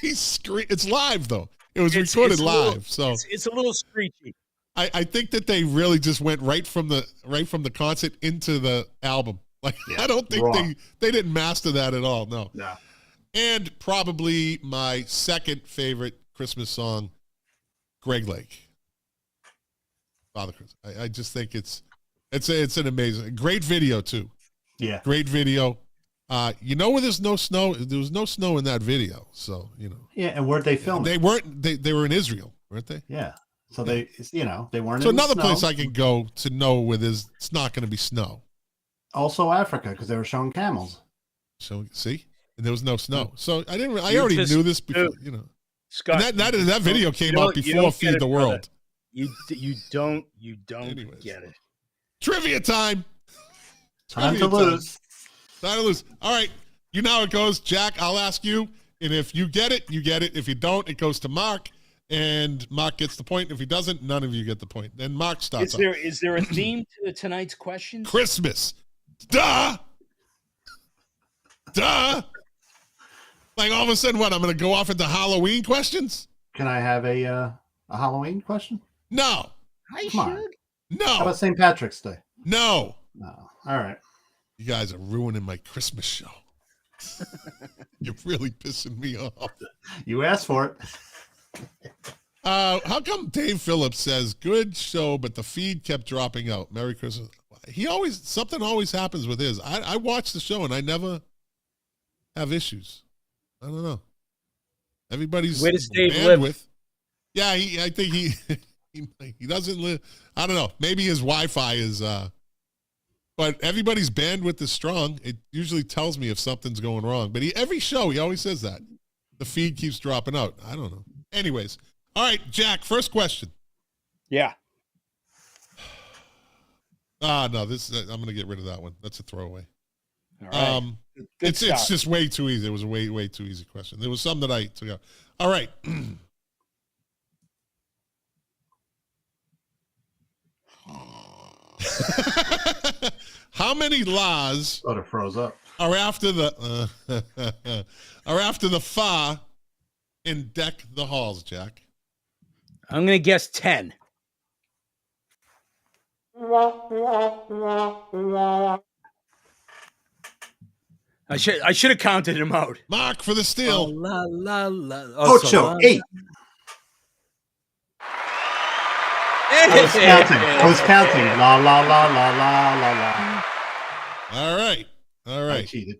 It's live, though. It was recorded live, so it's a little screechy. I think that they really just went right from the concert into the album. Like I don't think they didn't master that at all. No. Yeah. And probably my second favorite Christmas song, Greg Lake, Father Christmas. I just think it's an amazing, great video too. Yeah. Great video. Where there's no snow, there was no snow in that video. So, Yeah, and where'd they film it? They were in Israel, weren't they? Yeah. So they weren't So in another the place snow. I can go to know where it's not going to be snow. Also Africa, because they were showing camels. So, see? And there was no snow. So I already knew this before, Scott, and that video came out before Feed the World. You don't Anyways. get it. Trivia time. Time to lose. Time to lose. All right. You know how it goes. Jack, I'll ask you. And if you get it, you get it. If you don't, it goes to Mark. And Mark gets the point. If he doesn't, none of you get the point. Then Mark starts. Is there a theme to tonight's question? Christmas. Duh. Like all of a sudden, what? I'm going to go off into Halloween questions? Can I have a Halloween question? No. I Come on. should. No. How about St. Patrick's Day? No. No. All right. You guys are ruining my Christmas show. You're really pissing me off. You asked for it. How come Dave Phillips says good show, but the feed kept dropping out? Merry Christmas. Something always happens with his. I watch the show and I never have issues. I don't know. Everybody's Where does Dave bandwidth. live? Yeah, I think he doesn't live. I don't know. Maybe his Wi-Fi is. But everybody's bandwidth is strong. It usually tells me if something's going wrong. But every show, he always says that. The feed keeps dropping out. I don't know. Anyways. All right, Jack, first question. Yeah. No, I'm going to get rid of that one. That's a throwaway. All right. It's just way too easy. It was a way too easy question. There was some that I took out. All right. How many laws Thought it froze up. are after the fa in Deck the Halls, Jack? I'm going to guess 10. I should have counted him out. Mark for the steal. Oh, la, la, la. Ocho, 8. I was counting. La, la, la, la, la, la, la. All right. I cheated.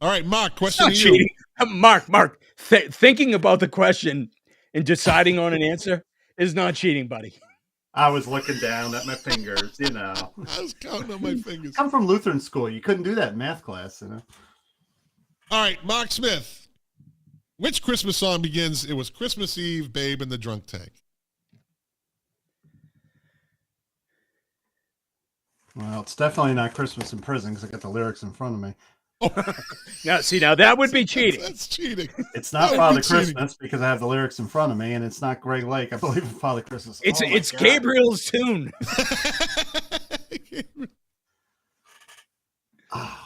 All right, Mark, It's question not to you. cheating. Mark, thinking about the question and deciding on an answer is not cheating, buddy. I was looking down at my fingers, I was counting on my fingers. I'm from Lutheran school. You couldn't do that in math class, All right, Mark Smith. Which Christmas song begins, "It was Christmas Eve, babe, in the drunk tank"? Well, it's definitely not Christmas in Prison because I got the lyrics in front of me. Now that would be cheating. That's cheating. It's not That would Father be cheating. Christmas because I have the lyrics in front of me, and it's not Greg Lake. I believe in Father Christmas. It's Oh my it's God. Gabriel's tune. Oh.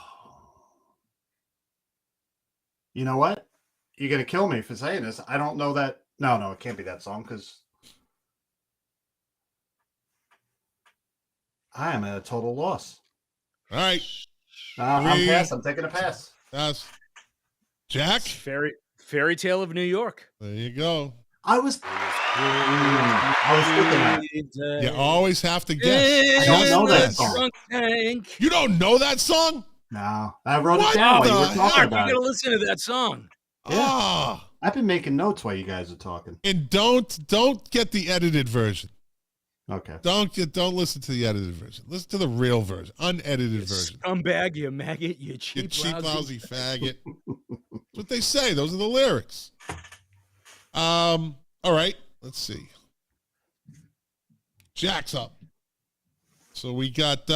You know what? You're gonna kill me for saying this. I don't know that. No, it can't be that song because I am at a total loss. All right. I'm Three. pass. I'm taking a pass. That's Jack. Fairy Tale of New York. There you go. I was looking at it. You always have to guess. I don't know that Guess. song. Drunk tank. You don't know that song? No, I wrote What it down while the you were heck? talking Mark, you about gotta it. listen to that song. Yeah. Ah. I've been making notes while you guys are talking. And don't get the edited version. Okay. Don't listen to the edited version. Listen to the real version, unedited version. Scumbag, you maggot, you You cheap, cheap, lousy. lousy faggot. That's what they say. Those are the lyrics. All right. Let's see. Jack's up. So we got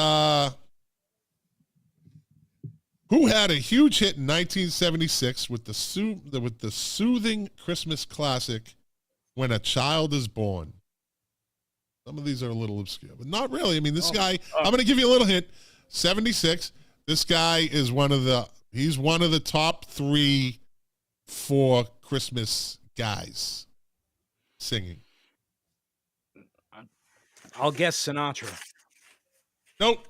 who had a huge hit in 1976 with the soothing Christmas classic "When a Child Is Born." Some of these are a little obscure, but not really. I mean, this guy. I'm going to give you a little hint. 76. This guy is one of the top 3 for Christmas guys singing? I'll guess Sinatra. Nope.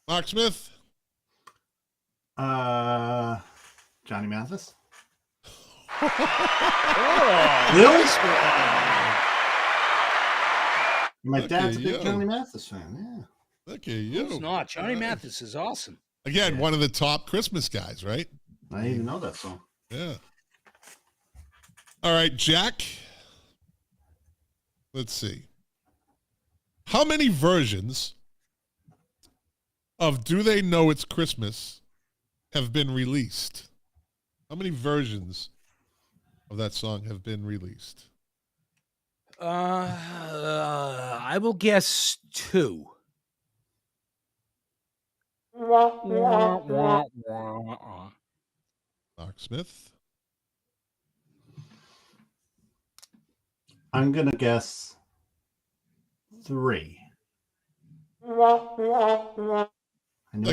Mark Smith. Johnny Mathis. Really? My Look dad's a at big you. Johnny Mathis fan. Yeah. Look at you. Who's not? Johnny Mathis is awesome. Again, one of the top Christmas guys, right? I didn't even know that song. Yeah. All right, Jack. Let's see. How many versions of Do They Know It's Christmas have been released? How many versions of that song have been released? I will guess 2. Mark Smith. I'm gonna guess 3. Like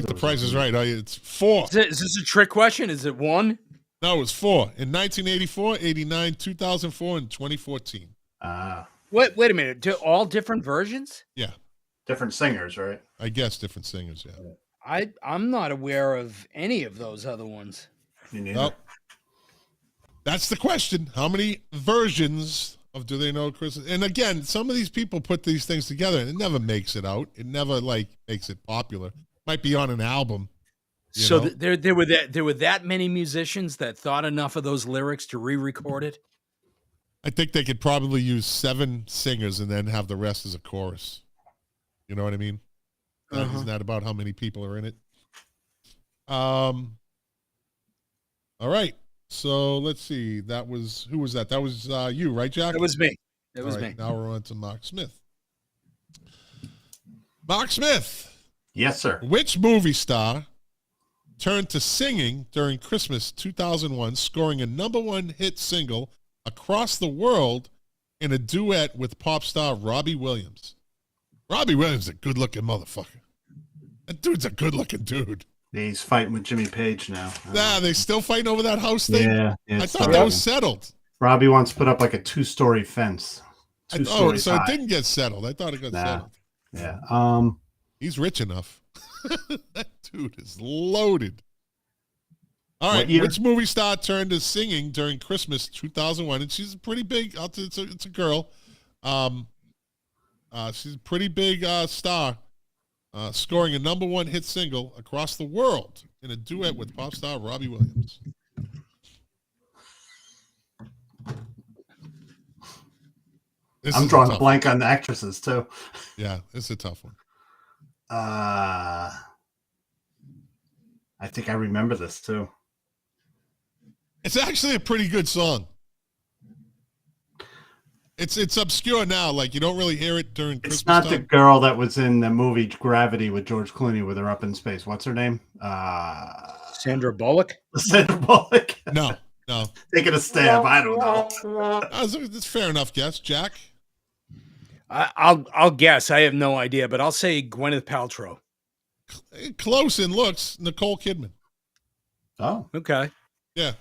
The Price is Right. It's 4. Is this a trick question? Is it 1? No, it was 4. In 1984, 89, 2004, and 2014. Wait a minute. All different versions? Yeah. Different singers, right? I guess different singers, yeah. I'm not aware of any of those other ones. You neither. Well, that's the question. How many versions of Do They Know Christmas? And again, some of these people put these things together and it never makes it out. It never makes it popular. Might be on an album. So there were that many musicians that thought enough of those lyrics to re-record it? I think they could probably use 7 singers and then have the rest as a chorus. You know what I mean? Isn't that about how many people are in it? All right. So let's see. Who was that? That was you, right, Jack? That was me. Me. Now we're on to Mark Smith. Mark Smith. Yes, sir. Which movie star turned to singing during Christmas 2001, scoring a #1 hit single across the world in a duet with pop star Robbie Williams? Robbie Williams is a good-looking motherfucker. That dude's a good-looking dude. He's fighting with Jimmy Page now. They still fighting over that house thing? Yeah. I thought that was settled. Robbie wants to put up like a 2-story fence. So it didn't get settled. I thought it got settled. Yeah. He's rich enough. That dude is loaded. All What right. year? Which movie star turned to singing during Christmas 2001? And she's pretty big. It's a girl. She's a pretty big star, scoring a #1 hit single across the world in a duet with pop star Robbie Williams. I'm drawing a blank on the actresses too. Yeah, it's a tough one. I think I remember this too. It's actually a pretty good song. It's obscure now. Like you don't really hear it during Christmas It's not time. the girl that was in the movie Gravity with George Clooney where they're up in space. What's her name? Sandra Bullock? Sandra Bullock. No. Taking a stab. I don't know. That's fair enough guess, Jack. I'll guess. I have no idea, but I'll say Gwyneth Paltrow. Close in looks, Nicole Kidman. Oh. Okay. Yeah.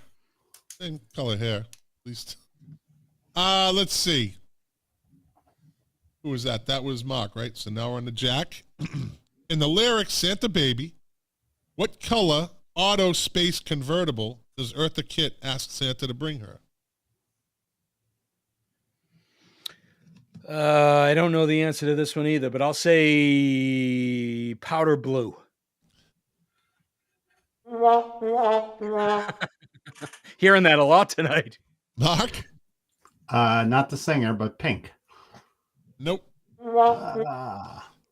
Same color hair, at least. Let's see. Who was that? That was Mark, right? So now we're on to Jack. In the lyrics, Santa Baby, what color auto space convertible does Eartha Kitt ask Santa to bring her? I don't know the answer to this one either, but I'll say powder blue. Hearing that a lot tonight. Mark? Not the singer, but pink. Nope.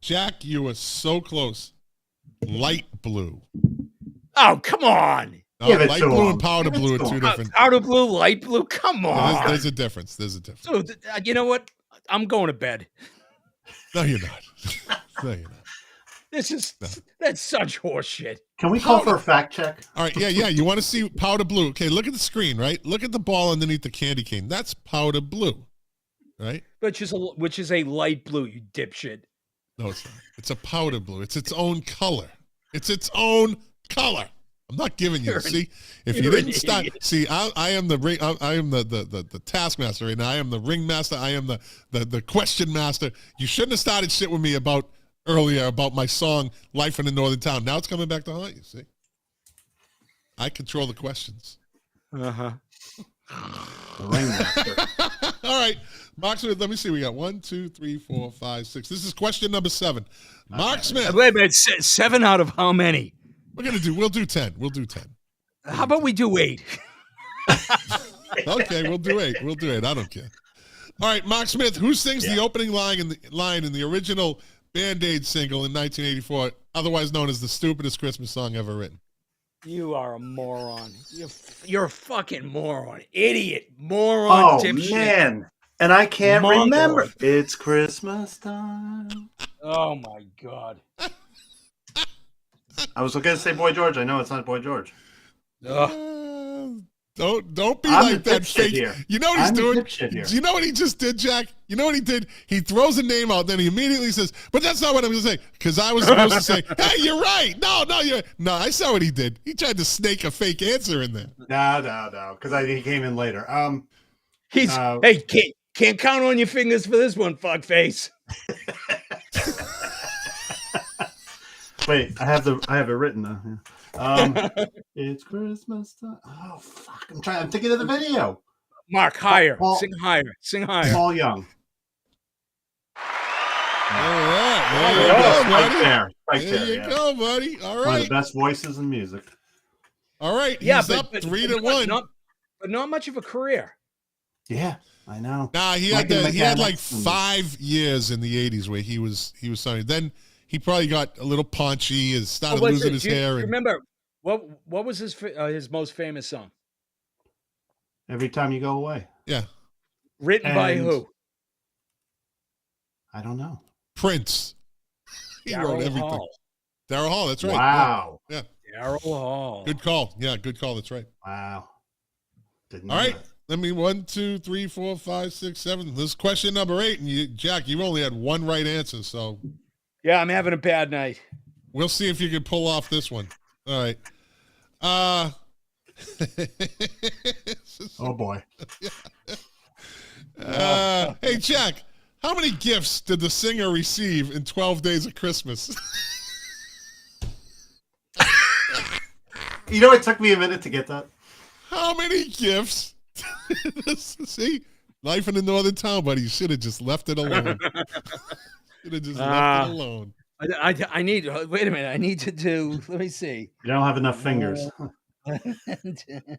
Jack, you were so close. Light blue. Oh, come on. No, Give it light to blue him. and powder Give it blue are to two him. different. Powder blue, light blue. Come on. There's a difference. There's a difference. Dude, you know what? I'm going to bed. No, you're not. No, you're not. That's such horse shit. Can we call for a fact check? All right, yeah. You want to see powder blue? Okay, look at the screen, right? Look at the ball underneath the candy cane. That's powder blue, right? Which is a light blue, you dipshit. No, it's not. It's a powder blue. It's its own color. It's its own color. I'm not giving you. You're See, if you you're an didn't start, idiot. see, I am the ring. I am the taskmaster right now. I am the ring master. I am the question master. You shouldn't have started shit with me earlier about my song "Life in a Northern Town." Now it's coming back to haunt you. See, I control the questions. Uh-huh. The ringmaster. All right, Mark Smith. Let me see. We got 1, 2, 3, 4, 5, 6. This is question number 7. Mark Smith. Wait a minute. 7 out of how many? We'll do 10. We'll do 10. How about we do 8? Okay, we'll do 8. We'll do 8. I don't care. All right, Mark Smith. Who sings the opening line in the original Band-Aid single in 1984, otherwise known as the stupidest Christmas song ever written? You are a moron. You're a fucking moron. Idiot. Moron. Oh, dipshit. man. And I can't Mongo. remember. It's Christmas time. Oh, my God. I was going to say Boy George. I know it's not Boy George. Don't be I'm like the that dipshit fake. here. You know what he's I'm the doing? dipshit here. Do you know what he just did, Jack? You know what he did? He throws a name out, then he immediately says, "But that's not what I'm going to say," because I was supposed to say, "Hey, you're right." No. I saw what he did. He tried to snake a fake answer in there. No, because he came in later. He's hey, can't count on your fingers for this one, fuckface. Wait, I have it written though. Yeah. It's Christmas time. Oh fuck! I'm thinking of the video. Mark, higher. Paul- Sing higher. Sing higher. Paul Young. All right, Right there. Right There there. you Yeah. go, buddy. All One of right, the best voices in music. all right. Yeah, He's up 3-1. But not much of a career. Yeah, I know. Nah, he had like 5 years in the 80s where he was signing. Then he probably got a little paunchy and started losing his hair. Remember what was his most famous song? Every time you go away. Yeah, Written by who? I don't know. Prince. He wrote Daryl everything. Hall. Daryl Hall, that's right. Wow. Yeah. Daryl Hall. Good call. Yeah, good call. That's right. Wow. Didn't All know right. that. Let me 1, 2, 3, 4, 5, 6, 7. This is question number 8, and Jack, you've only had one right answer, so Yeah, I'm having a bad night. we'll see if you can pull off this one. All right. Oh boy. Hey, Jack, how many gifts did the singer receive in 12 Days of Christmas? You know, it took me a minute to get that. How many gifts? See? Life in the Northern Town, buddy. You should have just left it alone. Should have just left it alone. I need. Wait a minute. I need to do. Let me see. You don't have enough fingers. 10,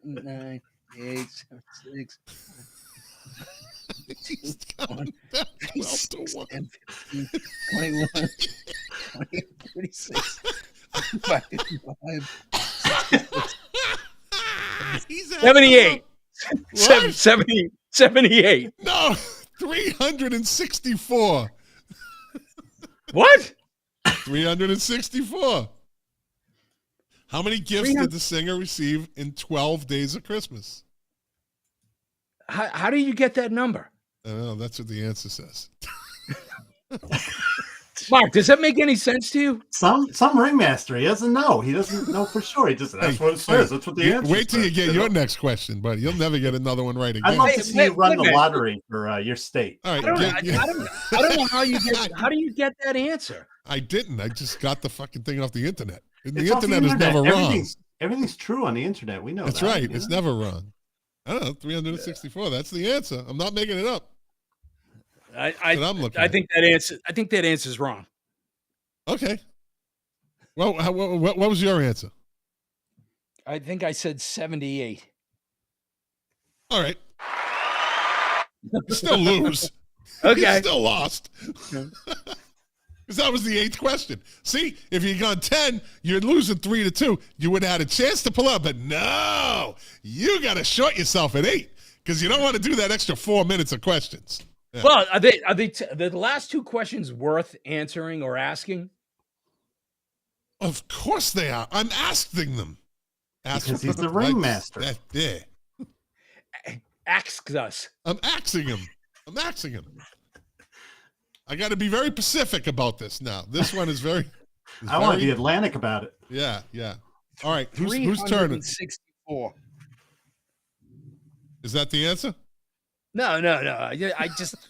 9, 8, 7, 6. He's counting down 12 to 1. 10, 15, 21, 28, 36, 55, He's 78. What? 78. No, 364. What? 364. How many gifts did the singer receive in 12 Days of Christmas? How do you get that number? I don't know. That's what the answer says. Mark, does that make any sense to you? Some ringmaster, he doesn't know. He doesn't know for sure. He just that's what it says. That's what the answer. Wait till you get your next question, buddy. You'll never get another one right I'd again. love to see you run the wait. lottery for your state. All right. I don't know how you get. How do you get that answer? I didn't. I just got the fucking thing off the internet. And the It's off internet is never wrong. Everything's true on the internet. We know That's that. right. You know? It's never wrong. I don't know. 364. That's the answer. I'm not making it up. I I'm looking at. think that answer. I think that answer's wrong. Okay. Well, what was your answer? I think I said 78. All right. You still lose. Okay. You still lost. Because that was the 8th question. See, if you'd gone 10, you're losing 3-2. You would have had a chance to pull up, but no, you got to short yourself at 8 because you don't want to do that extra 4 minutes of questions. Yeah. Well, are they the last 2 questions worth answering or asking? Of course they are. I'm asking them. Because he's the ringmaster. Yeah. Ask us. I'm axing him. I got to be very specific about this now. This one is very. I want to be Atlantic about it. Yeah. All right, whose turn? 364. Is that the answer? No.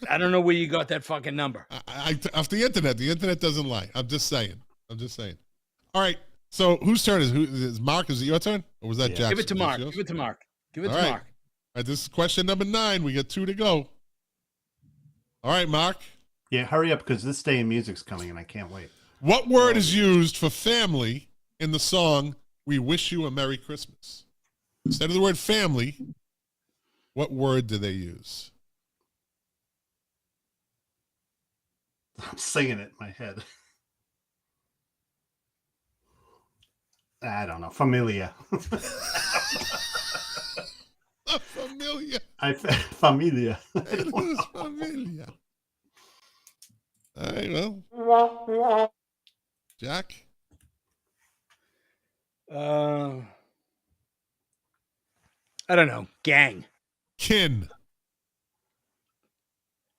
I don't know where you got that fucking number. I off the internet. The internet doesn't lie. I'm just saying. All right. So whose turn is Mark? Is it your turn, or was that Jackson? Give it to Mark. Give it to Mark. All right, this is question number 9. We got 2 to go. All right, Mark. Yeah, hurry up because this day in music's coming and I can't wait. What word is used for family in the song "We Wish You a Merry Christmas"? Instead of the word family, what word do they use? I'm singing it in my head. I don't know. Familia. Familia. Familia. It is familia. All right, well. Jack? I don't know. Gang. Kin.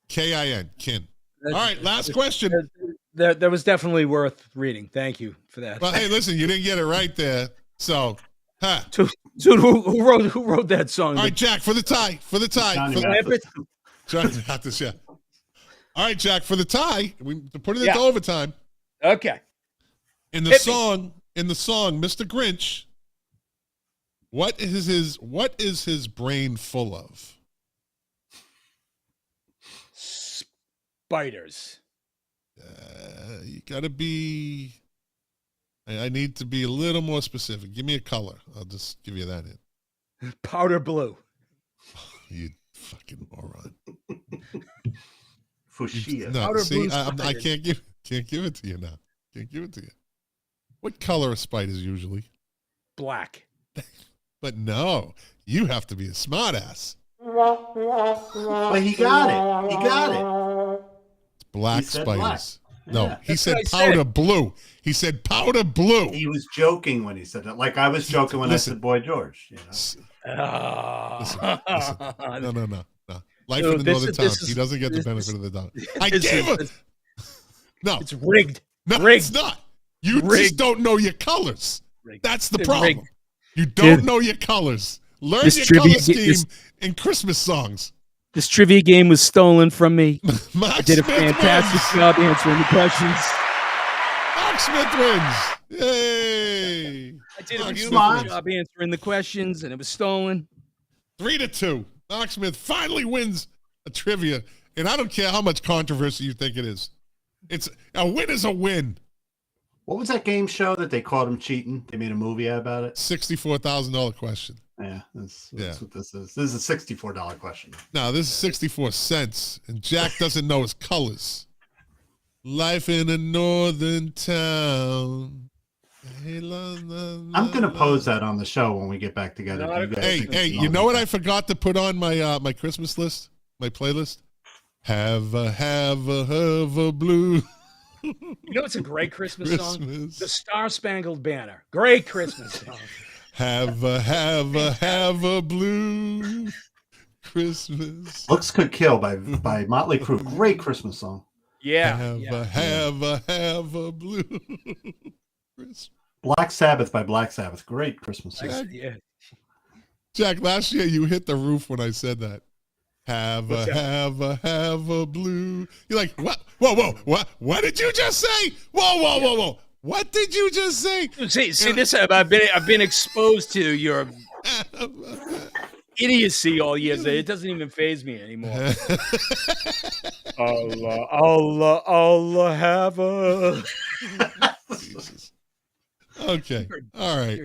K-I-N. Kin. All right, last question. That was definitely worth reading. Thank you for that. Well, hey, listen, you didn't get it right there. So, So who wrote that song? All right, Jack, for the tie. Johnny Mathis, yeah. All right, Jack, for the tie, we put it into overtime. Okay. In the song, Mr. Grinch, what is his brain full of? Spiders. You gotta be. I need to be a little more specific. Give me a color. I'll just give you that hint. Powder blue. You fucking moron. Fuchsia. No, Powder see, blue I can't give it to you now. Can't give it to you. What color are spiders usually? Black. But no, you have to be a smartass. But he got it. It's black He said spiders. black. No, Yeah. he said what I powder said. blue. He said powder blue. He was joking when he said that. Like I was joking when Listen. I said Boy George. You know? Listen. No. Life Dude, in the Northern Town. He doesn't get the benefit of the doubt. I gave him. No, It's rigged. no, rigged. it's not. You just Rigged. don't know your colors. Rigged. That's the It's problem. rigged. You don't Dude. know your colors. Learn This your trivia- color scheme this- in Christmas songs. This trivia game was stolen from me. Mark I did a Smith fantastic wins. job answering the questions. Mark Smith wins. Yay. I did a Mark beautiful Smith wins. job answering the questions, and it was stolen. 3-2. Mark Smith finally wins a trivia, and I don't care how much controversy you think it is. It's a win is a win. What was that game show that they caught him cheating? They made a movie about it. $64,000 question. Yeah, that's Yeah. what this is. This is a $64 question. No, this is 64 cents, and Jack doesn't know his colors. Life in a northern town. I'm gonna pose that on the show when we get back together. Not a- Hey, you know what I forgot to put on my my Christmas list, my playlist? Have a blue You know, it's a great Christmas song. Christmas. The Star Spangled Banner. Great Christmas song. Have a blue Christmas. Looks Could Kill by Motley Crue. Great Christmas song. Yeah. Have a blue Christmas. Black Sabbath by Black Sabbath. Great Christmas song. Yeah. Jack, last year you hit the roof when I said that. Have What's a blue. You're like, what? Whoa, what did you just say? Whoa. What did you just say? See this. I've been exposed to your idiocy all years. It doesn't even faze me anymore. Allah, have a Jesus. Okay. All right.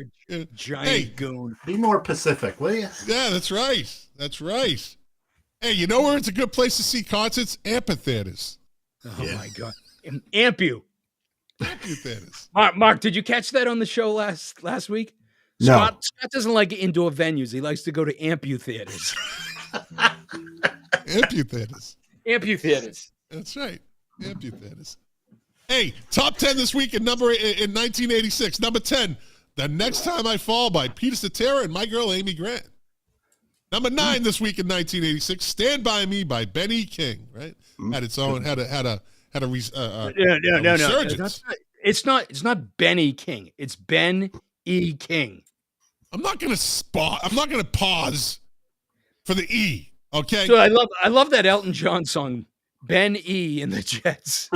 giant Hey. goon. Be more Pacific, will you? Yeah, that's right. Hey, you know where it's a good place to see concerts? Amphitheaters. Oh my God, Ampu. Amphitheaters. Mark, did you catch that on the show last week? No. Scott doesn't like indoor venues. He likes to go to amphitheaters. Amphitheaters. Amphitheaters. That's right. Amphitheaters. Hey, top 10 this week in 1986. Number 10, The Next Time I Fall by Peter Cetera and my girl Amy Grant. Number 9 this week in 1986, Stand By Me by Benny King, right? Had its own, had a No. resurgence. It's not Benny King. It's Ben E. King. I'm not gonna pause for the E. Okay. So I love that Elton John song, Ben E. and the Jets.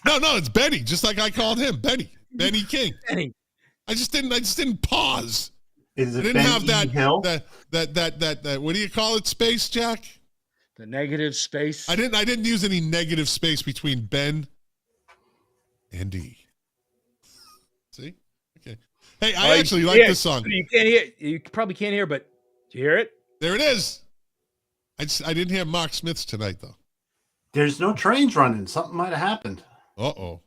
No, it's Benny, just like I called him, Benny King. Benny. I just didn't pause. Is it I didn't Ben have E. Hill? that what do you call it, space, Jack? The negative space. I didn't use any negative space between Ben and E. See? Okay. Hey, I actually like this song. You can't hear. You probably can't hear, but do you hear it? There it is. I didn't hear Mark Smith's tonight though. There's no trains running. Something might have happened. Uh-oh.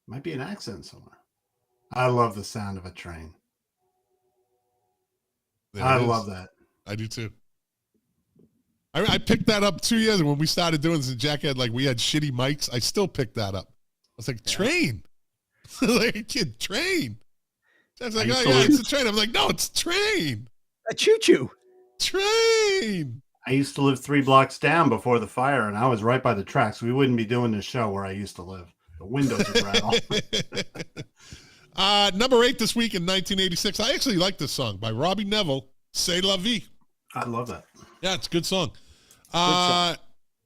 Might be an accident somewhere. I love the sound of a train. I love that. I do too. I picked that up 2 years ago when we started doing this, and Jack had we had shitty mics. I still picked that up. I was like, train. Like a kid, train. Jack's like, oh yeah, it's a train. I was like, no, it's train. A choo-choo. Train. I used to live 3 blocks down before the fire, and I was right by the tracks. We wouldn't be doing this show where I used to live. The windows would rattle. Number 8 this week in 1986. I actually like this song by Robbie Neville, C'est la vie. I love that. Yeah, it's a good song.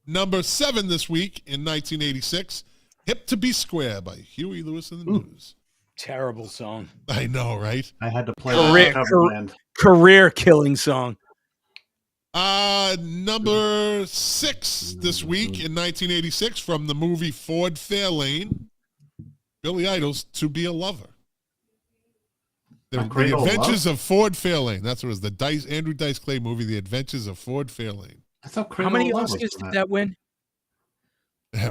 Number 7 this week in 1986, Hip to Be Square by Huey Lewis and the News. Terrible song. I know, right? I had to play that career killing song. Number 6 this week in 1986 from the movie Ford Fairlane, Billy Idol's To Be a Lover. The Adventures of Ford Fairlane. That's what it was. The Andrew Dice Clay movie, The Adventures of Ford Fairlane. I thought How many Oscars did that win?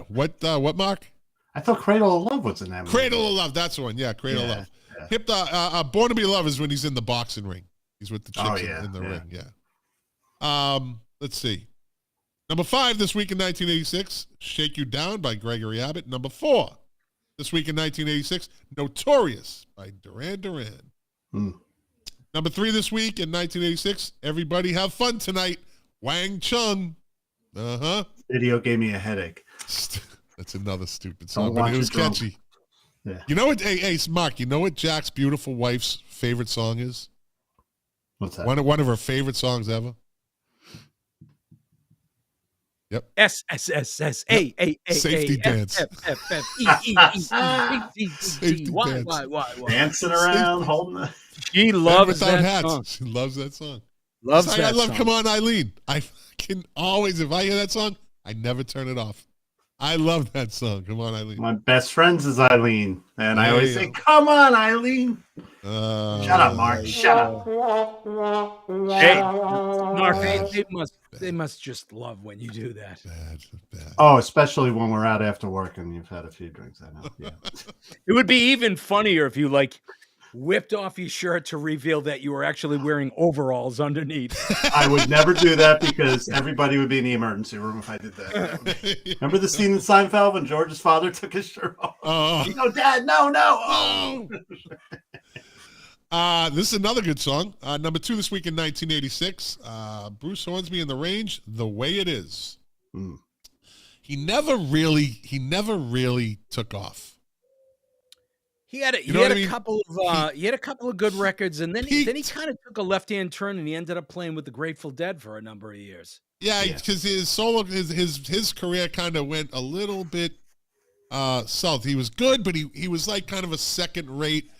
What, Mark? I thought Cradle of Love was in that movie. Cradle of Love. That's the one. Yeah, Cradle of Love. Yeah. Born to Be Loved is when he's in the boxing ring. He's with the chicks in the ring. Yeah. Let's see. Number 5 this week in 1986, Shake You Down by Gregory Abbott. Number 4 this week in 1986, Notorious by Duran Duran. Number 3 this week in 1986, Everybody Have Fun Tonight, Wang Chung. Video gave me a headache. That's another stupid song, but it was catchy. Yeah. You know what? Hey, Mark, you know what Jack's beautiful wife's favorite song is? What's that? One of her favorite songs ever. Yep. SSSS Safety dance. Safety dance. Why? Dancing around, holding the. She loves that song. She loves that song. Loves that I love song. Come On, Eileen. I can always, if I hear that song, I never turn it off. I love that song. Come On, Eileen. My best friends is Eileen, and I always say, "Come on, Eileen." Shut up, Mark. Shut up. Hey, Mark, they must just love when you do that. Bad. Oh, especially when we're out after work and you've had a few drinks. I know. Yeah. It would be even funnier if you whipped off your shirt to reveal that you were actually wearing overalls underneath. I would never do that because everybody would be in the emergency room if I did that. Remember the scene in Seinfeld when George's father took his shirt off? Dad, no. Oh. This is another good song. Number 2 this week in 1986. Bruce Hornsby and the Range, The Way It Is. He never really took off. He had a couple of good records, and then he kind of took a left-hand turn, and he ended up playing with the Grateful Dead for a number of years. Yeah, because his solo, his career kind of went a little bit south. He was good, but he was like kind of a second-rate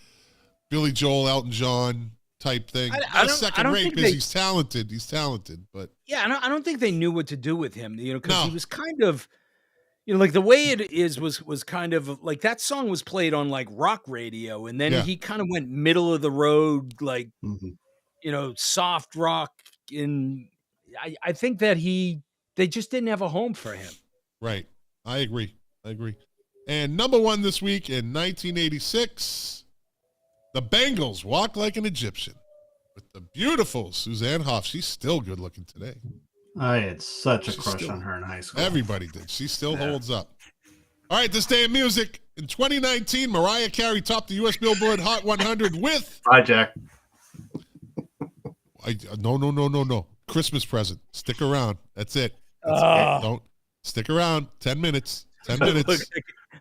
Billy Joel, Elton John type thing. Not second-rate because he's talented. He's talented, but yeah, I don't think they knew what to do with him. Because he was kind of. The Way It Is was kind of like that song was played on rock radio, and then he kind of went middle of the road, soft rock. And I think that they just didn't have a home for him. Right. I agree. And number 1 this week in 1986, the Bangles, Walk Like an Egyptian, with the beautiful Suzanne Hoff. She's still good looking today. I had such a crush on her in high school. Everybody did. She still holds up. All right, this day in music. In 2019, Mariah Carey topped the U.S. Billboard Hot 100 with... Hi, Jack. No. Christmas present. Stick around. That's it. Don't stick around. 10 minutes. 10 minutes.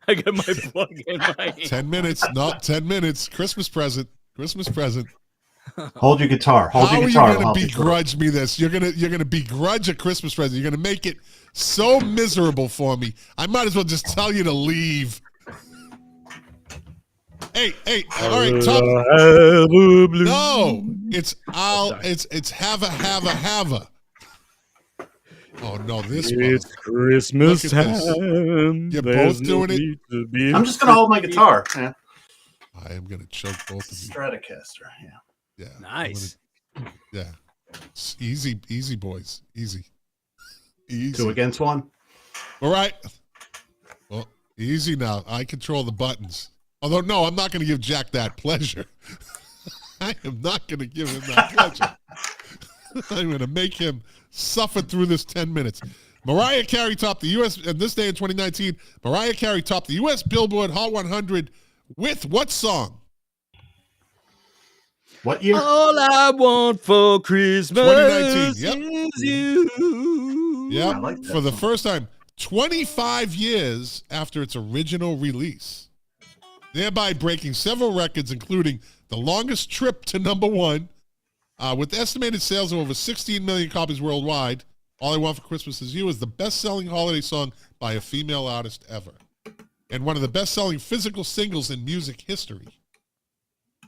I got my plug in my hand. 10 minutes. No, 10 minutes. Christmas present. Hold your guitar. Hold How your are guitar. you going to begrudge me this? You're gonna begrudge a Christmas present. You're going to make it so miserable for me. I might as well just tell you to leave. Hey, all right, Tom. No, it's have a. Oh no, this one. It's Christmas time. You're both doing it. I'm just gonna hold my guitar. Yeah. I am gonna choke both of you. Stratocaster. Yeah. Nice. Yeah. It's easy, boys. Easy. 2 against 1. All right. Well, easy now. I control the buttons. Although, no, I'm not going to give Jack that pleasure. I am not going to give him that pleasure. I'm going to make him suffer through this 10 minutes. Mariah Carey topped the U.S. and this day in 2019. Mariah Carey topped the U.S. Billboard Hot 100 with what song? What year? All I want for Christmas 2019. Yep. is you. Yep. I like that For the song. first time, 25 years after its original release, thereby breaking several records, including the longest trip to number 1, with estimated sales of over 16 million copies worldwide. All I Want for Christmas Is You is the best-selling holiday song by a female artist ever, and one of the best-selling physical singles in music history.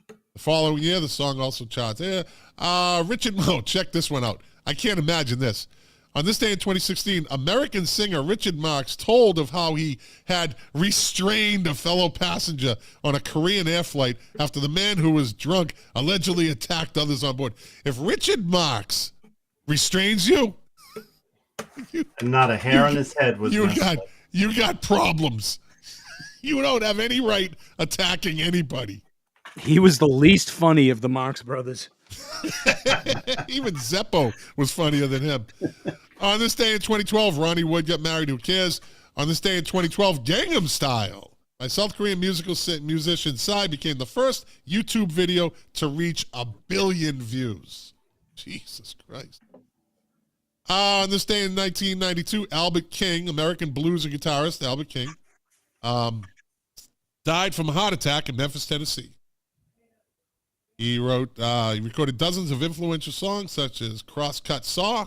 The following year, the song also charts. Check this one out. I can't imagine this. On this day in 2016, American singer Richard Marx told of how he had restrained a fellow passenger on a Korean air flight after the man who was drunk allegedly attacked others on board. If Richard Marx restrains you, And not a hair on his head was messed up. you got problems. You don't have any right attacking anybody. He was the least funny of the Marx Brothers. Even Zeppo was funnier than him. On this day in 2012, Ronnie Wood got married. Who cares? On this day in 2012, Gangnam Style by South Korean musician Psy became the first YouTube video to reach 1 billion views. Jesus Christ. On this day in 1992, Albert King, American blues and guitarist Albert King, died from a heart attack in Memphis, Tennessee. He recorded dozens of influential songs such as Crosscut Saw,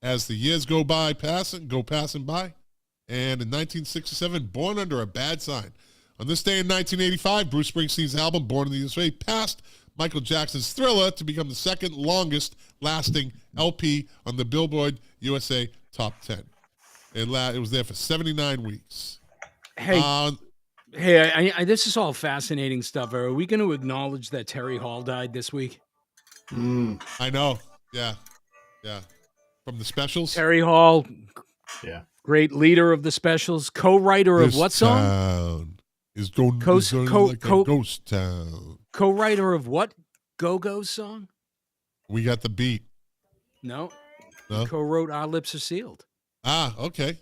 As the Years Go Passing By, and in 1967, Born Under a Bad Sign. On this day in 1985, Bruce Springsteen's album, Born in the USA, passed Michael Jackson's Thriller to become the second longest lasting LP on the Billboard USA Top 10. It was there for 79 weeks. Hey, this is all fascinating stuff. Are we going to acknowledge that Terry Hall died this week? I know. Yeah. From the Specials. Terry Hall, Yeah. great leader of the Specials, co-writer of what song? Town is going like a ghost town. Co-writer of what Go-Go song? We got the beat. No. No? He co-wrote Our Lips Are Sealed. Ah, okay.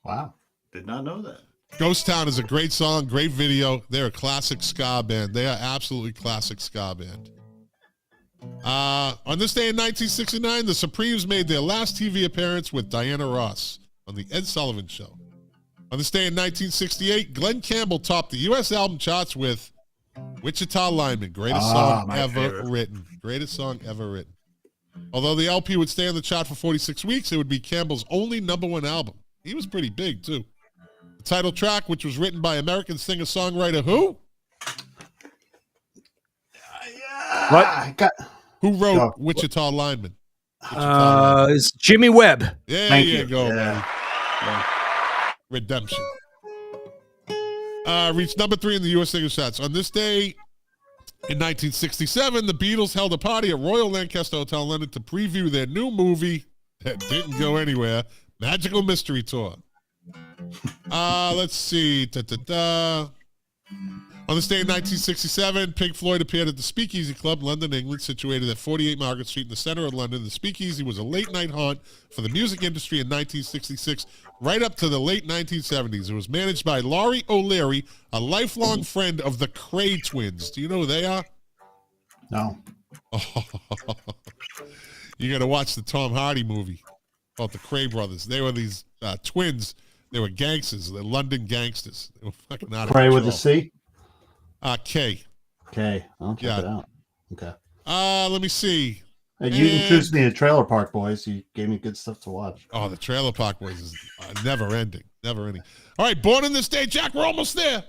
Wow. Did not know that. Ghost Town is a great song, great video. They're a classic ska band. They are absolutely classic ska band. On this day in 1969, the Supremes made their last TV appearance with Diana Ross on The Ed Sullivan Show. On this day in 1968, Glenn Campbell topped the U.S. album charts with Wichita Lineman, greatest song ever written. Greatest song ever written. Although the LP would stay on the chart for 46 weeks, it would be Campbell's only #1 album. He was pretty big, too. The title track, which was written by American singer-songwriter who? What? Who wrote Wichita Lineman? It's Jimmy Webb. There Thank you you. go, Yeah. man. Redemption. Reached #3 in the U.S. single charts. On this day in 1967, the Beatles held a party at Royal Lancaster Hotel in London to preview their new movie that didn't go anywhere, Magical Mystery Tour. Let's see. On this day in 1967, Pink Floyd appeared at the Speakeasy Club, London, England, situated at 48 Margaret Street in the center of London. The Speakeasy was a late-night haunt for the music industry in 1966, right up to the late 1970s. It was managed by Laurie O'Leary, a lifelong friend of the Cray twins. Do you know who they are? No. You got to watch the Tom Hardy movie about the Cray brothers. They were these twins They were gangsters. They're London gangsters. They were fucking out of Pray control. with a C? K. Okay. I'll check it out. Okay. Let me see. You introduced me to Trailer Park Boys. You gave me good stuff to watch. Oh, the Trailer Park Boys is never ending. Never ending. All right, born in this day, Jack, we're almost there.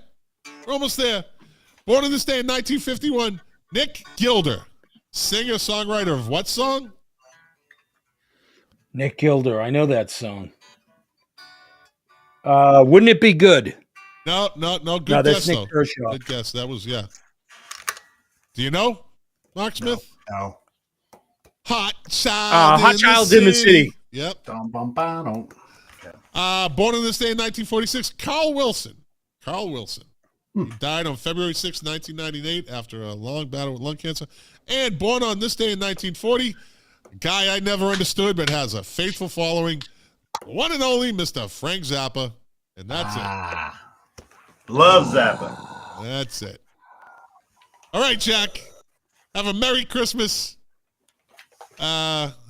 We're almost there. Born in this day in 1951, Nick Gilder, singer, songwriter of what song? Nick Gilder. I know that song. Wouldn't it be good? No. Good No, guess, that's Nick though. Kershaw. Good guess. That was, yeah. Do you know Mark Smith? No. Hot Child Hot Child in the City. Yep. Dum, bum, ba, dum. Born on this day in 1946, Carl Wilson. He died on February 6, 1998 after a long battle with lung cancer. And born on this day in 1940, a guy I never understood but has a faithful following, one and only Mr. Frank Zappa. And that's it. Love Zappa. That's it. All right, Jack. Have a Merry Christmas.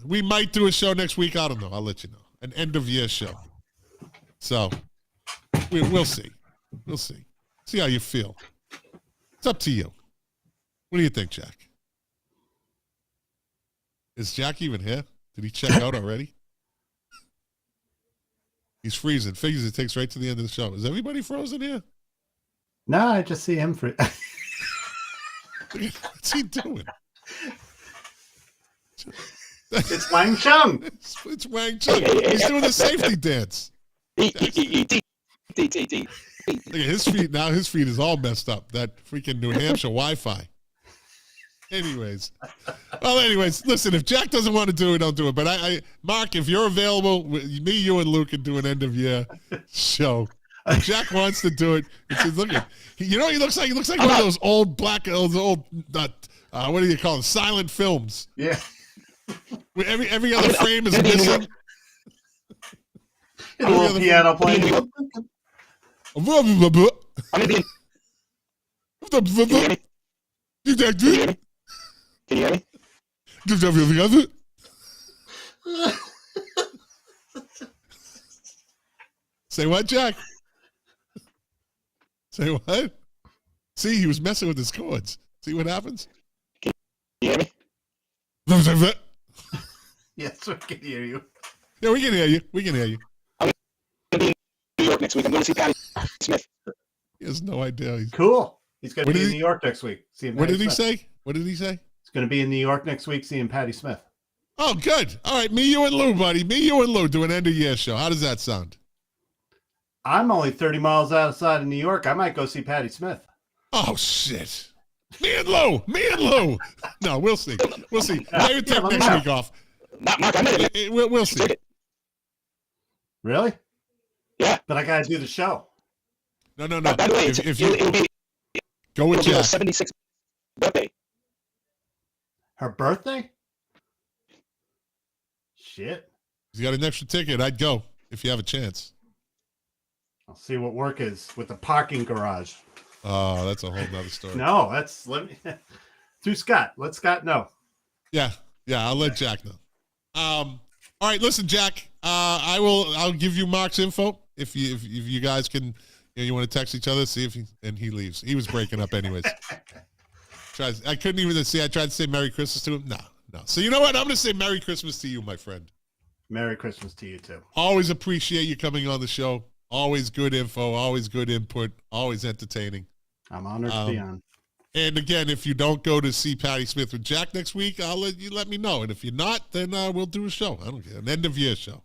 We might do a show next week. I don't know. I'll let you know. An end of year show. So we'll see. We'll see. See how you feel. It's up to you. What do you think, Jack? Is Jack even here? Did he check out already? He's freezing. Figures it takes right to the end of the show. Is everybody frozen here? No, I just see him free. What's he doing? It's Wang Chung. It's Wang Chung. He's doing the safety dance. Look at his feet now. His feet is all messed up. That freaking New Hampshire Wi-Fi. Anyways, listen, if Jack doesn't want to do it, don't do it. But Mark, if you're available, me, you, and Luke can do an end of year show. If Jack wants to do it, look at, he looks like one of those old what do you call them? Silent films. Yeah. Where every other frame is missing. A little piano playing. Can you hear me? Say what, Jack? Say what? See, he was messing with his chords. See what happens? Can you hear me? Yes, we can hear you. Yeah, we can hear you. We can hear you. I'm going to be in New York next week. I'm going to see Patty Smith. He has no idea. Cool. He's going to be in New York next week. What did he say? What did he say? He's going to be in New York next week seeing Patty Smith. Oh, good. All right. Me, you, and Lou, buddy. Me, you, and Lou do an end of year show. How does that sound? I'm only 30 miles outside of New York. I might go see Patty Smith. Oh, shit. Me and Lou. No, we'll see. We'll see. Maybe take next week off. Mark, I made it. We'll see. Really? Yeah. But I got to do the show. No. By the way, it'll be go with her Jack. 76th birthday. Her birthday? Shit. He's got an extra ticket. I'd go if you have a chance. I'll see what work is with the parking garage. Oh, that's a whole nother story. No, through Scott. Let Scott know. Yeah, I'll let Jack know. All right, listen, Jack. I'll give you Mark's info if you guys can. You want to text each other, see if he leaves. He was breaking up anyways. I couldn't even see. I tried to say Merry Christmas to him. No. So you know what? I'm going to say Merry Christmas to you, my friend. Merry Christmas to you too. Always appreciate you coming on the show. Always good info. Always good input. Always entertaining. I'm honored to be on. And again, if you don't go to see Patty Smith with Jack next week, I'll let me know. And if you're not, then we'll do a show. I don't care. An end of year show.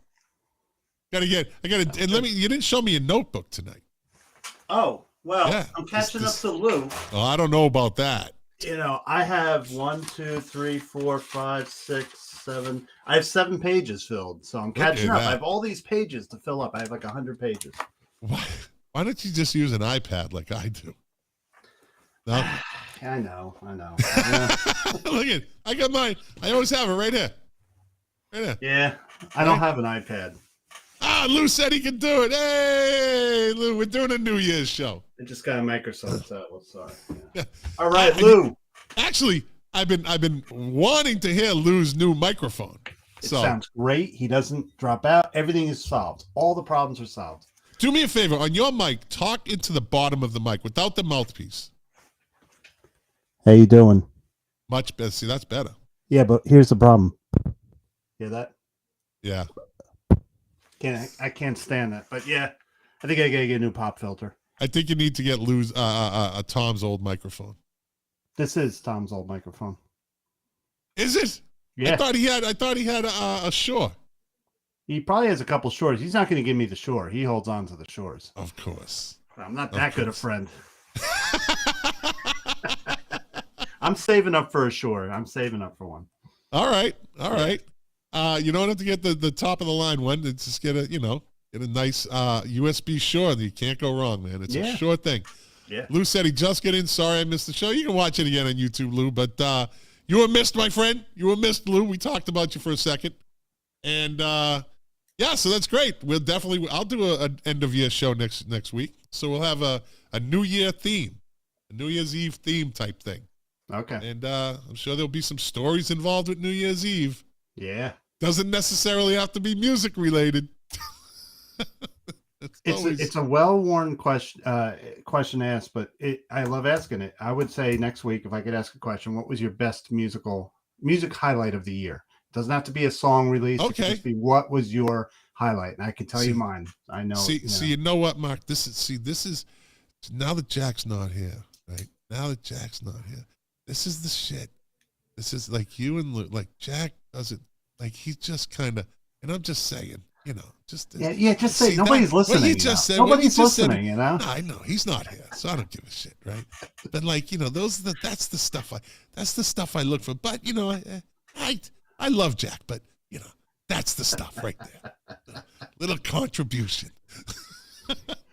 And you didn't show me a notebook tonight. Oh, well, yeah, I'm catching up to Lou. Oh, I don't know about that. I have 1, 2, 3, 4, 5, 6, 7. I have 7 pages filled, so I'm catching up. I have all these pages to fill up. I have like 100 pages. Why don't you just use an iPad like I do? No? I know. Look at, I got mine. I always have it right here. Yeah, I don't have an iPad. Lou said he can do it. Hey, Lou, we're doing a New Year's show. I just got a Microsoft tablet, sorry. Yeah. All right, Lou. Actually, I've been wanting to hear Lou's new microphone. It sounds great. He doesn't drop out. Everything is solved. All the problems are solved. Do me a favor. On your mic, talk into the bottom of the mic without the mouthpiece. How you doing? Much better. See, that's better. Yeah, but here's the problem. Hear that? Yeah. I can't stand that. But yeah, I think I gotta get a new pop filter. I think you need to get Tom's old microphone. This is Tom's old microphone. Is it? Yeah. I thought he had a Shure. He probably has a couple Shores. He's not going to give me the Shure. He holds on to the Shores. Of course. I'm not that good a friend. I'm saving up for a Shure. I'm saving up for one. All right. You don't have to get the top of the line one. It's just get a nice USB Shure. You can't go wrong, man. It's a sure thing. Yeah. Lou said he just got in. Sorry I missed the show. You can watch it again on YouTube, Lou. But you were missed, my friend. You were missed, Lou. We talked about you for a second. And so that's great. I'll do an end of year show next week. So we'll have a New Year theme, a New Year's Eve theme type thing. Okay. And I'm sure there'll be some stories involved with New Year's Eve. Yeah. Doesn't necessarily have to be music related. It's a well-worn question asked, but I love asking it. I would say next week, if I could ask a question, what was your best music highlight of the year? It doesn't have to be a song release. Okay. It could just be what was your highlight, and I can tell you mine. I know. You know what, Mark? This is now that Jack's not here, right? Now that Jack's not here, this is the shit. This is like you and Lou. Like Jack doesn't he's just kind of, and I'm just saying. Just say nobody's listening. What you just said, nobody's listening. No, I know he's not here, so I don't give a shit, right? But that's the stuff I look for. But I love Jack, but that's the stuff right there. Little contribution.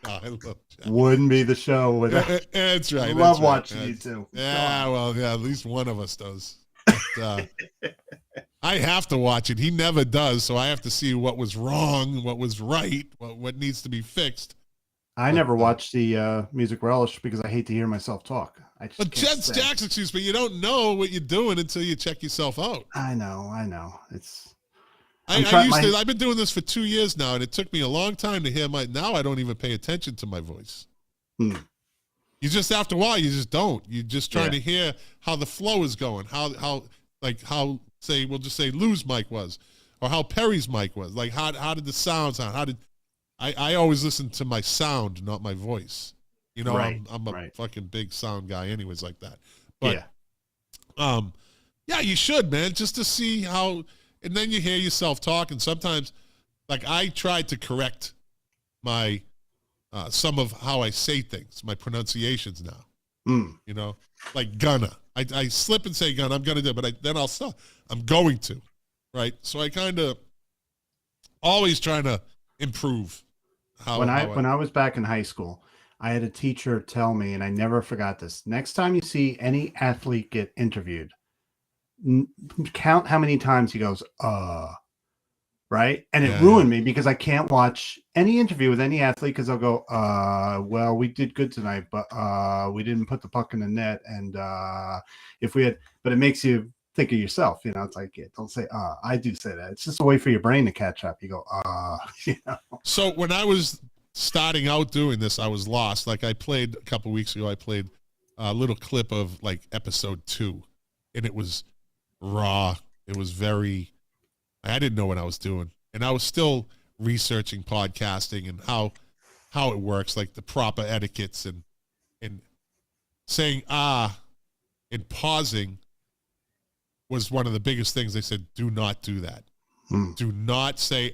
I love Jack. Wouldn't be the show without. That's right. I love watching you too. Yeah, well, yeah, at least one of us does. But, I have to watch it. He never does, so I have to see what was wrong, what was right, what needs to be fixed. I never watch the Music Relish because I hate to hear myself talk. But Jed's Jack's excuse, but you don't know what you're doing until you check yourself out. I know. I've been doing this for 2 years now, and it took me a long time to hear now I don't even pay attention to my voice. You just, after a while, you just don't. You're just trying to hear how the flow is going, how we'll just say Lou's mic was, or how Perry's mic was. Like, how did the sound sound? I always listen to my sound, not my voice. Right, I'm a fucking big sound guy anyways like that. But, you should, man, just to see how, and then you hear yourself talk, and sometimes, like, I tried to correct my, some of how I say things, my pronunciations now. Like gonna. I slip and say gonna, I'm gonna do it, but then I'll stop. I'm going to, right? So I kind of always trying to improve. When I was back in high school, I had a teacher tell me, and I never forgot this. Next time you see any athlete get interviewed, count how many times he goes, right? And it ruined me because I can't watch any interview with any athlete because they'll go, well, we did good tonight, but we didn't put the puck in the net. And but it makes you think of yourself, it's like, don't say, I do say that. It's just a way for your brain to catch up. You go, So when I was starting out doing this, I was lost. Like I played a couple weeks ago, I played a little clip of like episode 2, and it was raw. It was I didn't know what I was doing. And I was still researching podcasting and how it works, like the proper etiquettes and saying and pausing was one of the biggest things. They said, do not do that. Do not say,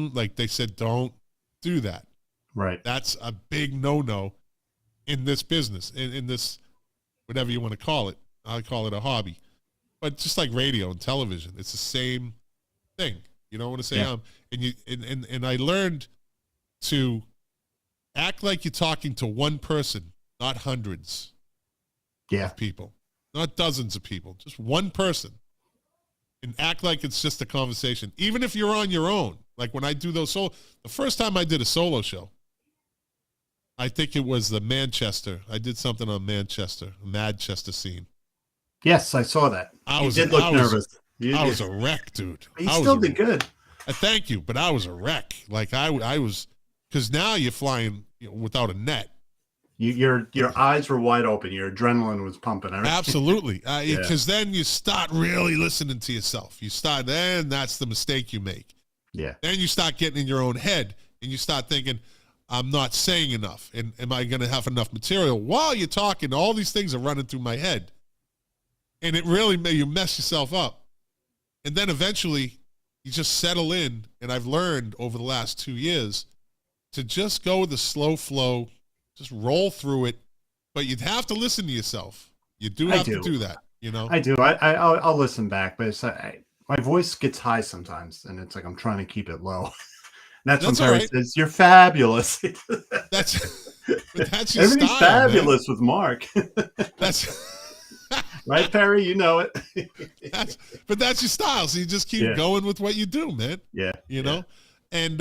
like they said, don't do that. Right. That's a big no-no in this business, in this, whatever you want to call it. I call it a hobby. But just like radio and television, it's the same thing. You don't want to say, and I learned to act like you're talking to one person, not hundreds of people, not dozens of people, just one person, and act like it's just a conversation, even if you're on your own. Like when I do those the first time I did a solo show, I think it was the Manchester. I did something on Manchester scene. Yes, I saw that. You did look nervous. I was a wreck, dude. You still did good. Thank you, but I was a wreck. Like I was, because now you're flying without a net. Your eyes were wide open. Your adrenaline was pumping. Absolutely, because then you start really listening to yourself. Then that's the mistake you make. Yeah. Then you start getting in your own head, and you start thinking, I'm not saying enough, and am I going to have enough material? While you're talking, all these things are running through my head, and it really you mess yourself up. And then eventually, you just settle in, and I've learned over the last 2 years to just go with the slow flow. Just roll through it, but you'd have to listen to yourself. You do have to do that, I do. I'll listen back, but it's my voice gets high sometimes, and it's like I'm trying to keep it low. That's when Perry says, "You're fabulous." That's your everything's style, fabulous with Mark. That's right, Perry. You know it. But that's your style, so you just keep going with what you do, man. Yeah, you know. And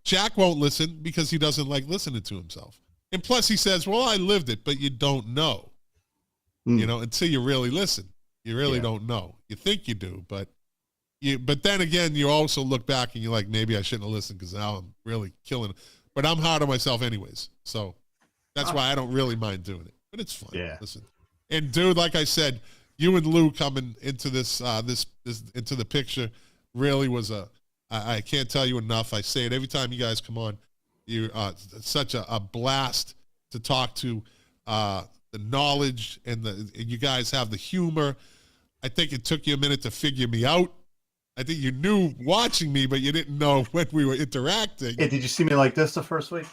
Jack won't listen because he doesn't like listening to himself. And plus he says, well, I lived it, but you don't know, until you really listen. You really don't know. You think you do, but then again, you also look back and you're like, maybe I shouldn't have listened because now I'm really killing it. But I'm hard on myself anyways. So that's why I don't really mind doing it. But it's fun. Yeah. Listen. And dude, like I said, you and Lou coming into this into the picture really was I can't tell you enough. I say it every time you guys come on. You're such a blast to talk to, the knowledge and you guys have the humor. I think it took you a minute to figure me out. I think you knew watching me, but you didn't know when we were interacting. Yeah, did you see me like this the first week?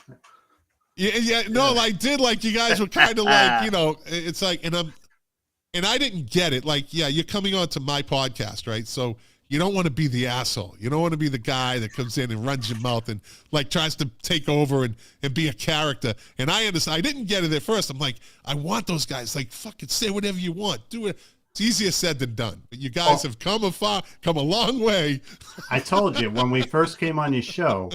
No, I did. Like you guys were kind of like, it's like, and I didn't get it. Like, you're coming on to my podcast, right? So you don't want to be the asshole. You don't want to be the guy that comes in and runs your mouth and like tries to take over and be a character. And I understand. I didn't get it at first. I'm like, I want those guys. Like, fucking say whatever you want. Do it. It's easier said than done. But you guys have come a long way. I told you when we first came on your show,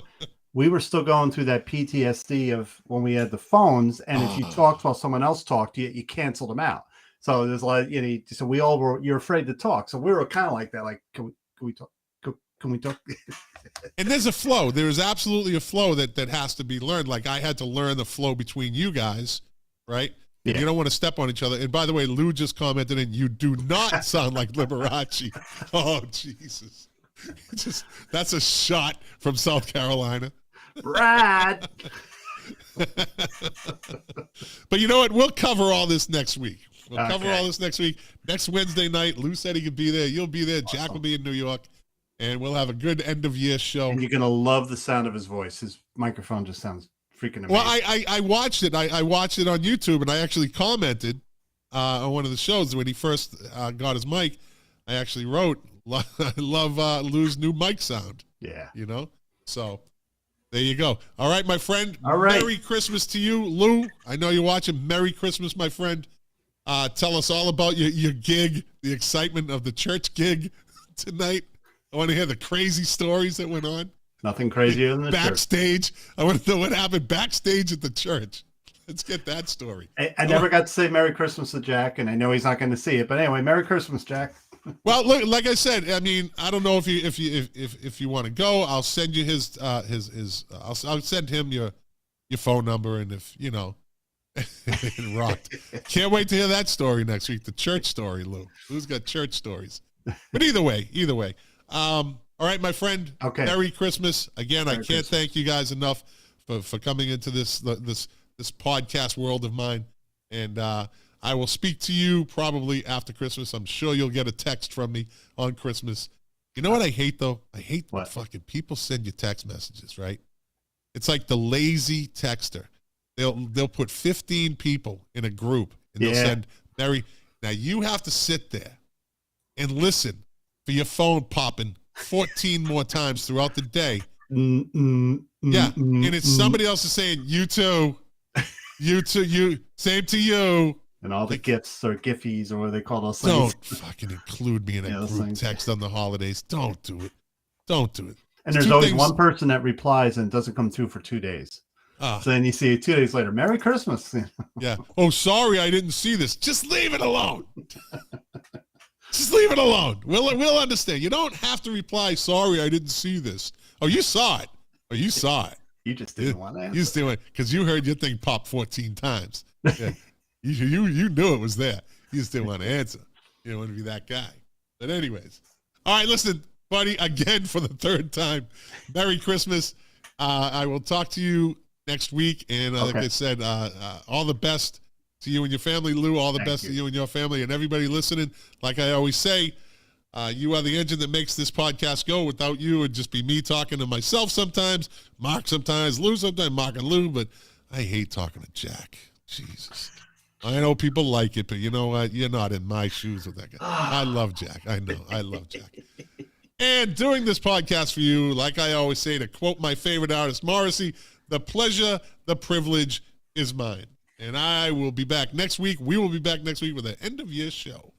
we were still going through that PTSD of when we had the phones. And if you talked while someone else talked, you canceled them out. So there's like, so we all were, you're afraid to talk. So we were kind of like that. Like, can we talk? Can we talk? And there's a flow. There is absolutely a flow that has to be learned. Like I had to learn the flow between you guys, right? Yeah. You don't want to step on each other. And by the way, Lou just commented, and you do not sound like Liberace. Oh, Jesus. That's a shot from South Carolina. Brad. But you know what? We'll cover all this next week. Cover all this next week. Next Wednesday night, Lou said he could be there. You'll be there. Awesome. Jack will be in New York. And we'll have a good end-of-year show. And you're going to love the sound of his voice. His microphone just sounds freaking amazing. Well, I watched it. I watched it on YouTube, and I actually commented on one of the shows when he first got his mic. I actually wrote, I love Lou's new mic sound. Yeah. So there you go. All right, my friend. All right. Merry Christmas to you, Lou. I know you're watching. Merry Christmas, my friend. Tell us all about your gig, the excitement of the church gig tonight. I want to hear the crazy stories that went on. Nothing crazier than the backstage. Church. I want to know what happened backstage at the church. Let's get that story. I never got to say Merry Christmas to Jack, and I know he's not going to see it. But anyway, Merry Christmas, Jack. Well, look, like I said, I mean, I don't know if you want to go. I'll send you his I'll send him your phone number, and if it rocked. Can't wait to hear that story next week. The church story, Lou. Lou's got church stories. But either way. All right, my friend. Okay. Merry Christmas. Again, Merry I can't Christmas. thank you guys enough for coming into this podcast world of mine. And I will speak to you probably after Christmas. I'm sure you'll get a text from me on Christmas. You know what I hate, though? I hate when fucking people send you text messages, right? It's like the lazy texter. They'll put 15 people in a group, and they'll send Merry. Now, you have to sit there and listen for your phone popping 14 more times throughout the day. And it's somebody else is saying, you too, same to you. And all the gifts or giffies or what they call those things. Don't things. fucking include me in a group text on the holidays. Don't do it. And there's always one person that replies and doesn't come through for 2 days. So then you see it 2 days later, Merry Christmas. Yeah. Oh, sorry, I didn't see this. Just leave it alone. Just leave it alone. We'll understand. You don't have to reply, sorry, I didn't see this. Oh, you saw it. Oh, you saw it. You just didn't want to answer. You just doing it because you heard your thing pop 14 times. Yeah. You knew it was there. You just didn't want to answer. You didn't want to be that guy. But anyways. All right, listen, buddy, again for the third time, Merry Christmas. I will talk to you next week. And like I said, all the best to you and your family, Lou. All the best to you and your family and everybody listening. Like I always say, you are the engine that makes this podcast go. Without you, it'd just be me talking to myself sometimes, Mark sometimes, Lou sometimes, Mark and Lou. But I hate talking to Jack. Jesus. I know people like it, but you know what? You're not in my shoes with that guy. I love Jack. I know. I love Jack. And doing this podcast for you, like I always say, to quote my favorite artist, Morrissey, the pleasure, the privilege is mine. And I will be back next week. We will be back next week with an end-of-year show.